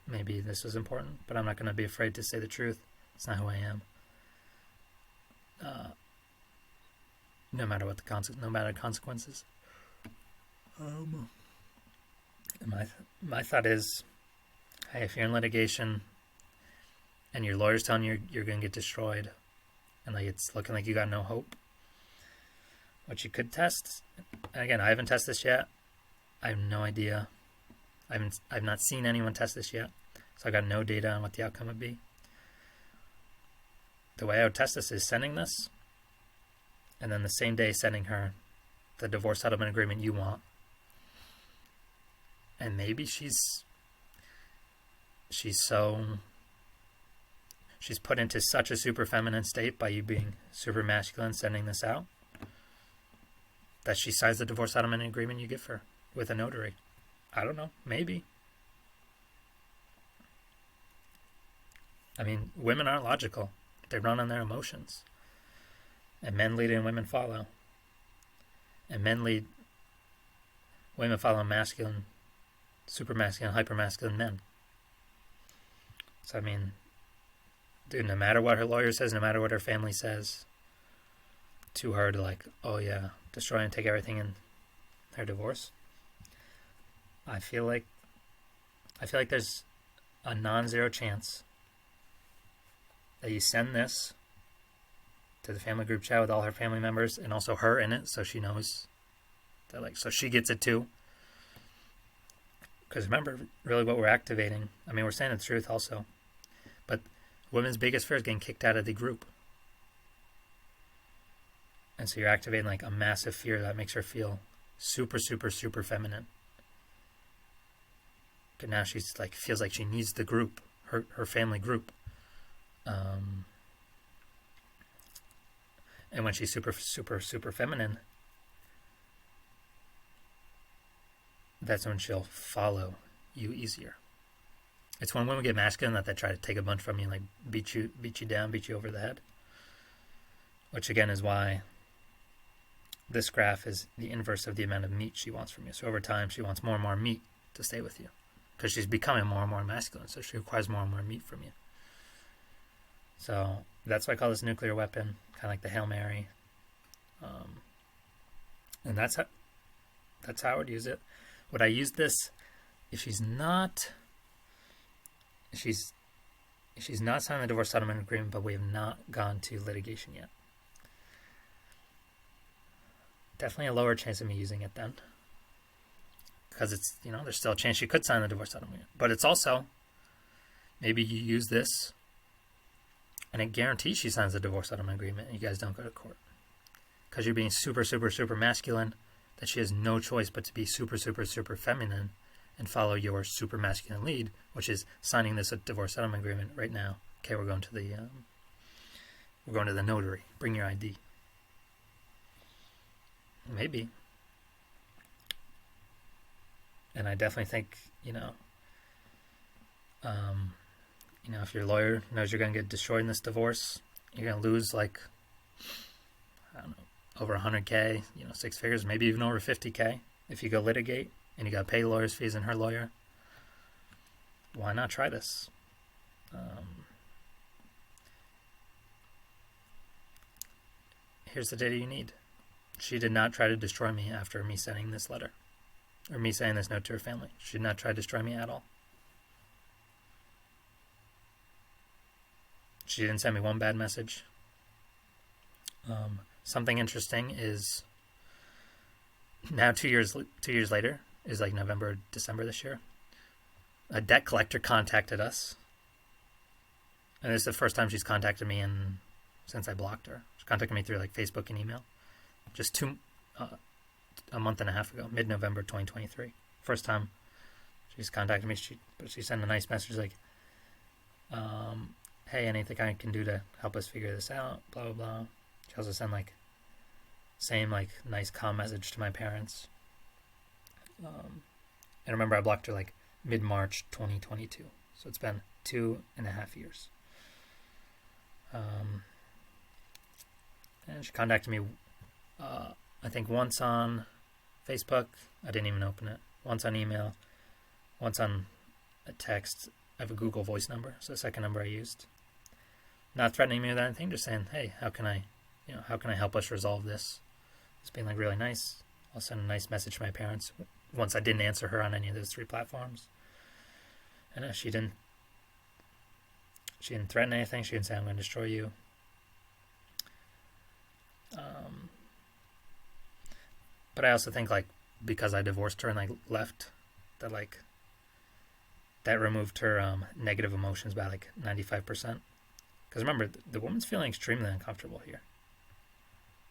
Maybe this is important, but I'm not going to be afraid to say the truth. It's not who I am. No matter what no matter the consequences. My thought is, hey, if you're in litigation and your lawyer's telling you you're going to get destroyed, and it's looking like you got no hope, what you could test, and again, I haven't tested this yet. I have no idea. I've not seen anyone test this yet, so I got no data on what the outcome would be. The way I would test this is sending this, and then the same day sending her the divorce settlement agreement you want. And maybe she's put into such a super feminine state by you being super masculine sending this out that she signs the divorce settlement agreement you give her with a notary. I don't know. Maybe. I mean, women aren't logical. They run on their emotions. And men lead and women follow. And women follow masculine, super masculine, hyper masculine men. So, I mean, dude, no matter what her lawyer says, no matter what her family says to her to oh yeah, destroy and take everything in her divorce, I feel like there's a non-zero chance that you send this to the family group chat with all her family members and also her in it, so she knows that so she gets it too. Because remember, really what we're activating, I mean, we're saying the truth also, but women's biggest fear is getting kicked out of the group. And so you're activating a massive fear that makes her feel super, super, super feminine. But now she's feels like she needs the group, her family group. And when she's super, super, super feminine, that's when she'll follow you easier. It's when women get masculine that they try to take a bunch from you and beat you down, beat you over the head. Which again is why this graph is the inverse of the amount of meat she wants from you. So over time she wants more and more meat to stay with you. Because she's becoming more and more masculine, so she requires more and more meat from you. So that's why I call this nuclear weapon, kind of like the Hail Mary. And that's how I would use it. Would I use this if she's not signing the divorce settlement agreement, but we have not gone to litigation yet? Definitely a lower chance of me using it then. Because it's, there's still a chance she could sign the divorce settlement. But it's also, maybe you use this and it guarantees she signs the divorce settlement agreement and you guys don't go to court. Because you're being super, super, super masculine, that she has no choice but to be super, super, super feminine and follow your super masculine lead, which is signing this divorce settlement agreement right now. Okay, we're going to the notary. Bring your ID. Maybe. And I definitely think, if your lawyer knows you're going to get destroyed in this divorce, you're going to lose I don't know, over 100K, 6 figures, maybe even over 50K if you go litigate and you got to pay lawyer's fees and her lawyer. Why not try this? Here's the data you need. She did not try to destroy me after me sending this letter. Or me saying this note to her family. She did not try to destroy me at all. She didn't send me one bad message. Something interesting is now 2 years later, is November, December this year. A debt collector contacted us. And this is the first time she's contacted me since I blocked her. She contacted me through like Facebook and email. Just a month and a half ago, mid-November 2023. First time she's contacted me. She sent a nice message like, hey, anything I can do to help us figure this out, blah, blah, blah. She also sent like, same like nice calm message to my parents. And remember I blocked her like mid-March 2022. So it's been 2.5 years. And she contacted me, I think once on Facebook. I didn't even open it. Once on email. Once on a text. I have a Google Voice number, so the second number I used. Not threatening me with anything, just saying, hey, how can I help us resolve this? It's been like really nice. I'll send a nice message to my parents once I didn't answer her on any of those 3 platforms. And she didn't threaten anything. She didn't say, I'm going to destroy you. But I also think like because I divorced her and like left, that removed her negative emotions by like 95%. Because remember, the woman's feeling extremely uncomfortable here.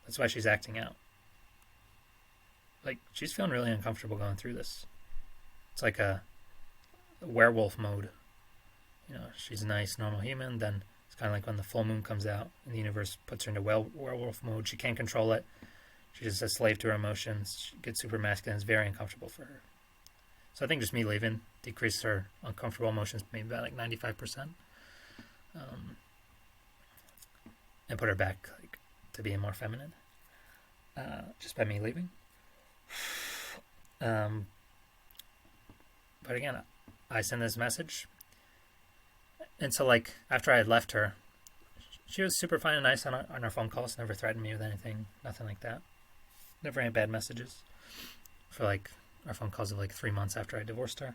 That's why she's acting out. Like, she's feeling really uncomfortable going through this. It's like a werewolf mode. She's a nice, normal human. Then it's kind of like when the full moon comes out and the universe puts her into werewolf mode. She can't control it. She's just a slave to her emotions. She gets super masculine. It's very uncomfortable for her. So I think just me leaving decreased her uncomfortable emotions maybe by like 95%. And put her back like to being more feminine. Just by me leaving. But again, I sent this message. And so like after I had left her, she was super fine and nice on our phone calls. Never threatened me with anything. Nothing like that. Never any bad messages. For like our phone calls of like 3 months after I divorced her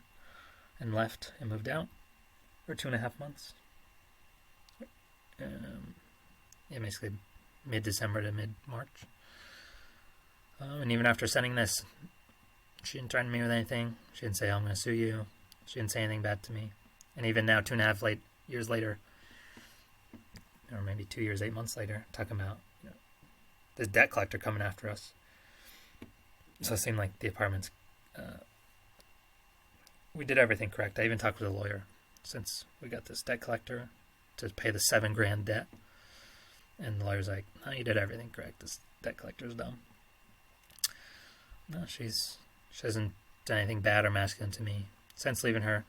and left and moved out. Or 2.5 months. Basically mid-December to mid-March. And even after sending this, she didn't threaten me with anything. She didn't say, I'm going to sue you. She didn't say anything bad to me. And even now, 2.5 years later, or maybe 2 years, 8 months later, talking about this debt collector coming after us. So it seemed like the apartment's... we did everything correct. I even talked with a lawyer since we got this debt collector to pay the $7,000 debt. And the lawyer's like, no, you did everything correct. This debt collector's dumb. No, she hasn't done anything bad or masculine to me since leaving her.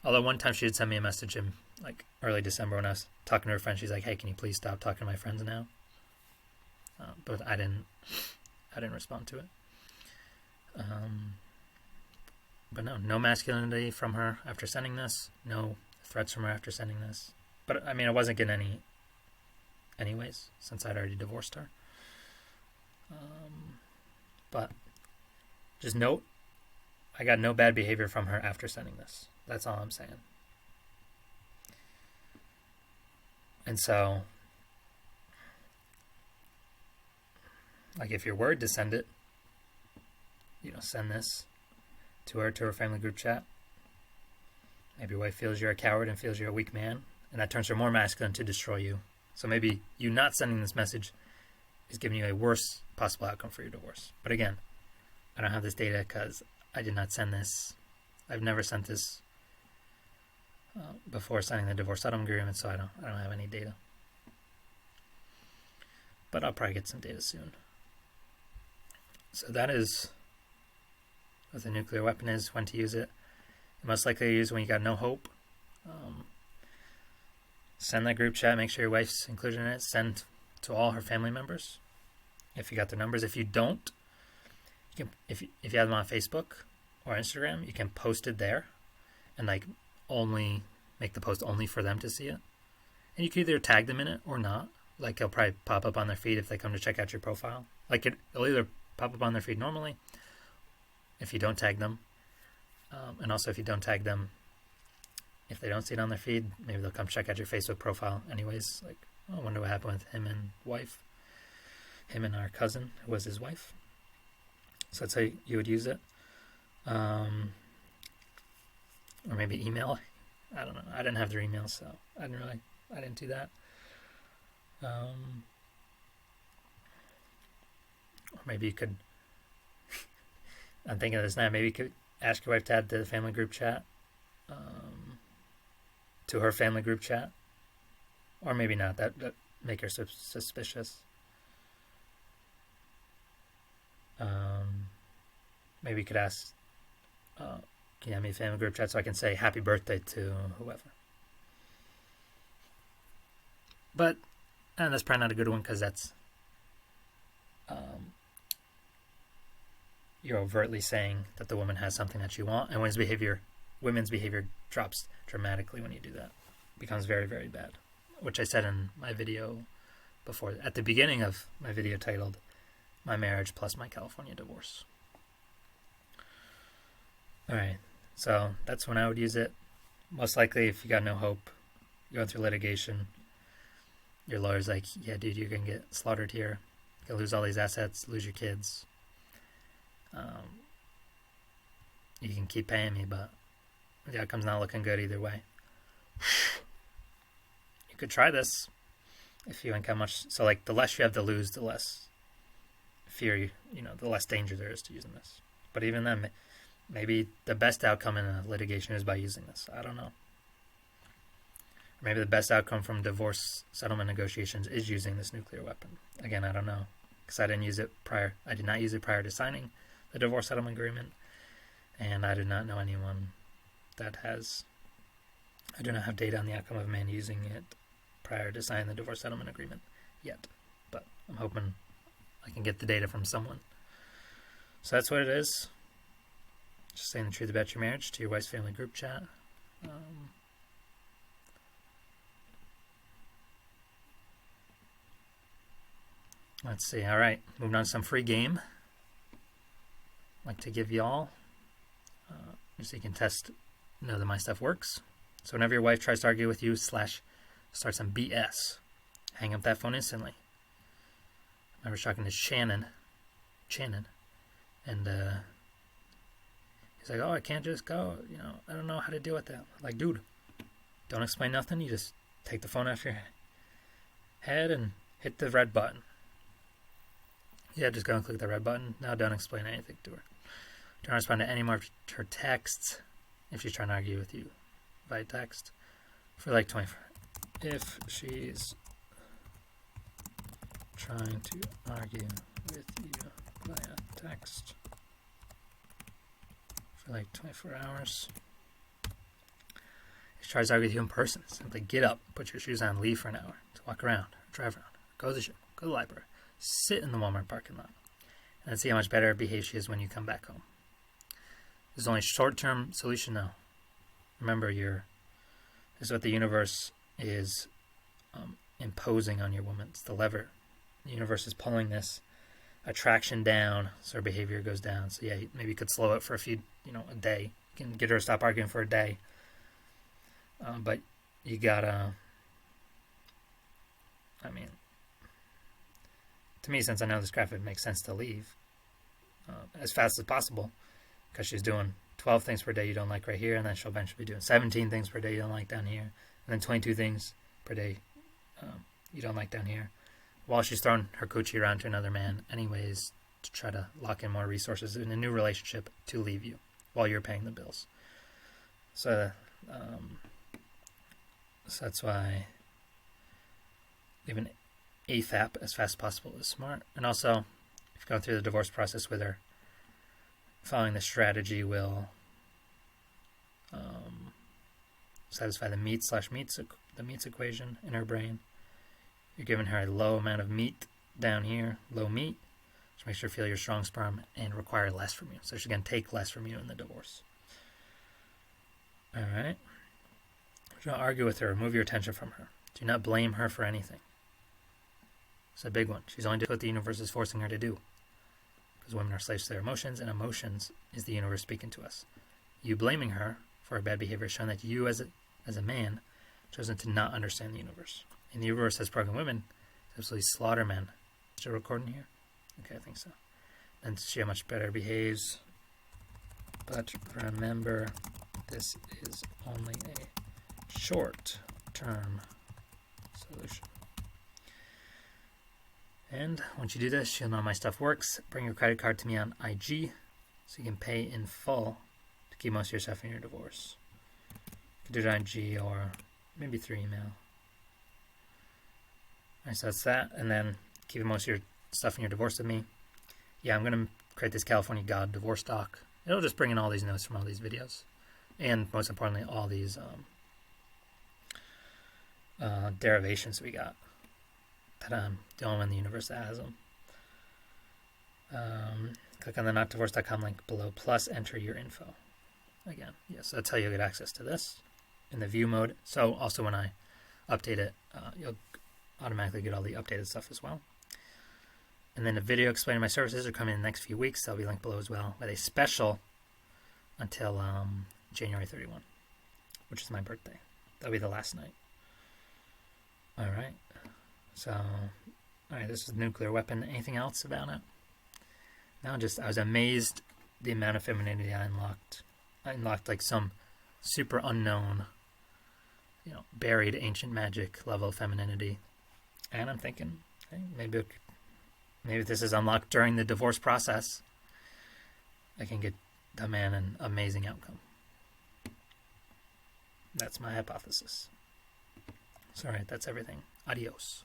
Although one time she did send me a message in like early December when I was talking to her friend. She's like, hey, can you please stop talking to my friends now? But I didn't respond to it. But no masculinity from her after sending this. No threats from her after sending this. But I mean, I wasn't getting any anyways, since I'd already divorced her. But just note, I got no bad behavior from her after sending this. That's all I'm saying. And so, like, if you're worried to send it, send this to her family group chat. Maybe your wife feels you're a coward and feels you're a weak man, and that turns her more masculine to destroy you. So maybe you not sending this message is giving you a worse possible outcome for your divorce. But again, I don't have this data because I did not send this. I've never sent this before signing the divorce settlement agreement, so I don't have any data. But I'll probably get some data soon. So that is what the nuclear weapon is, when to use it. You most likely use when you got no hope. Send that group chat. Make sure your wife's included in it. Send to all her family members if you got their numbers. If you don't, you can, if you have them on Facebook or Instagram, you can post it there and like only make the post only for them to see it. And you can either tag them in it or not. Like it'll probably pop up on their feed if they come to check out your profile. Like it'll either pop up on their feed normally if you don't tag them. And also if you don't tag them, if they don't see it on their feed, maybe they'll come check out your Facebook profile anyways. Like, oh, I wonder what happened with him and wife. Him and our cousin, who was his wife. So that's how you would use it. Or maybe email. I don't know. I didn't have their email, so I didn't do that. Or maybe you could, I'm thinking of this now, maybe you could ask your wife to add the family group chat, to her family group chat. Or maybe not, that make her suspicious. Maybe you could ask, can you have me a family group chat so I can say happy birthday to whoever. But, and that's probably not a good one because that's, you're overtly saying that the woman has something that you want, and women's behavior drops dramatically when you do that. It becomes very, very bad, which I said in my video before, at the beginning of my video titled My Marriage Plus My California Divorce. Alright, so that's when I would use it. Most likely, if you got no hope, you're going through litigation, your lawyer's like, yeah, dude, you're going to get slaughtered here. You're going to lose all these assets, lose your kids. You can keep paying me, but the outcome's not looking good either way. You could try this if you ain't got much. So, like, the less you have to lose, the less fear, the less danger there is to using this. But even then, maybe the best outcome in a litigation is by using this. I don't know. Maybe the best outcome from divorce settlement negotiations is using this nuclear weapon. Again, I don't know, because I didn't use it prior. I did not use it prior to signing the divorce settlement agreement, and I did not know anyone that has. I do not have data on the outcome of a man using it prior to signing the divorce settlement agreement yet, but I'm hoping I can get the data from someone. So that's what it is. Just saying the truth about your marriage to your wife's family group chat. Let's see. All right, moving on to some free game. I'd like to give y'all, so you can test, that my stuff works. So whenever your wife tries to argue with you / start some BS, hang up that phone instantly. I was talking to Shannon, and he's like, oh, I can't just go, I don't know how to deal with that. Like, dude, don't explain nothing. You just take the phone off your head and hit the red button. Yeah, just go and click the red button. Now don't explain anything to her. Don't respond to any more of her texts if she's trying to argue with you via text for like 24. If she's trying to argue with you via text for like 24 hours. If she tries to argue with you in person, simply get up, put your shoes on, leave for an hour to walk around, drive around, go to the gym, go to the library, sit in the Walmart parking lot, and then see how much better behaved she is when you come back home. This is only a short-term solution now. Remember, this is what the universe is imposing on your woman. It's the lever. The universe is pulling this attraction down, so her behavior goes down. So yeah, maybe you could slow it for a day. You can get her to stop arguing for a day. But you gotta, to me, since I know this graph, it makes sense to leave as fast as possible, because she's doing 12 things per day you don't like right here, and then she'll eventually be doing 17 things per day you don't like down here, and then 22 things per day you don't like down here, while she's throwing her coochie around to another man anyways to try to lock in more resources in a new relationship to leave you while you're paying the bills. So that's why even AFAP as fast as possible is smart. And also, if you're going through the divorce process with her, following the strategy will satisfy the meats equation in her brain. You're giving her a low amount of meat down here, low meat, which makes her feel your strong sperm and require less from you. So she's going to take less from you in the divorce. All right. Do not argue with her. Remove your attention from her. Do not blame her for anything. It's a big one. She's only doing what the universe is forcing her to do. Because women are slaves to their emotions, and emotions is the universe speaking to us. You blaming her for her bad behavior is showing that you, as a man, chosen to not understand the universe. And the universe has programmed women to absolutely slaughter men. Is she recording here? Okay, I think so. And see how much better behaves. But remember, this is only a short-term solution. And once you do this, you'll know my stuff works. Bring your credit card to me on IG so you can pay in full to keep most of your stuff in your divorce. You can do it on IG or maybe through email. Alright, so that's that. And then keeping most of your stuff in your divorce with me. Yeah, I'm going to create this California God divorce doc. It'll just bring in all these notes from all these videos. And most importantly, all these derivations we got. That I'm the only one in the universe that has them. Click on the notdivorce.com link below, plus enter your info. Again, yes, that's how you'll get access to this in the view mode. So also when I update it, you'll automatically get all the updated stuff as well. And then a video explaining my services are coming in the next few weeks. They'll be linked below as well, with a special until January 31, which is my birthday. That'll be the last night. All right. So, all right, this is a nuclear weapon. Anything else about it? No, just I was amazed the amount of femininity I unlocked. I unlocked like some super unknown, buried ancient magic level of femininity. And I'm thinking, hey, maybe this is unlocked during the divorce process. I can get the man an amazing outcome. That's my hypothesis. So, all right, that's everything. Adios.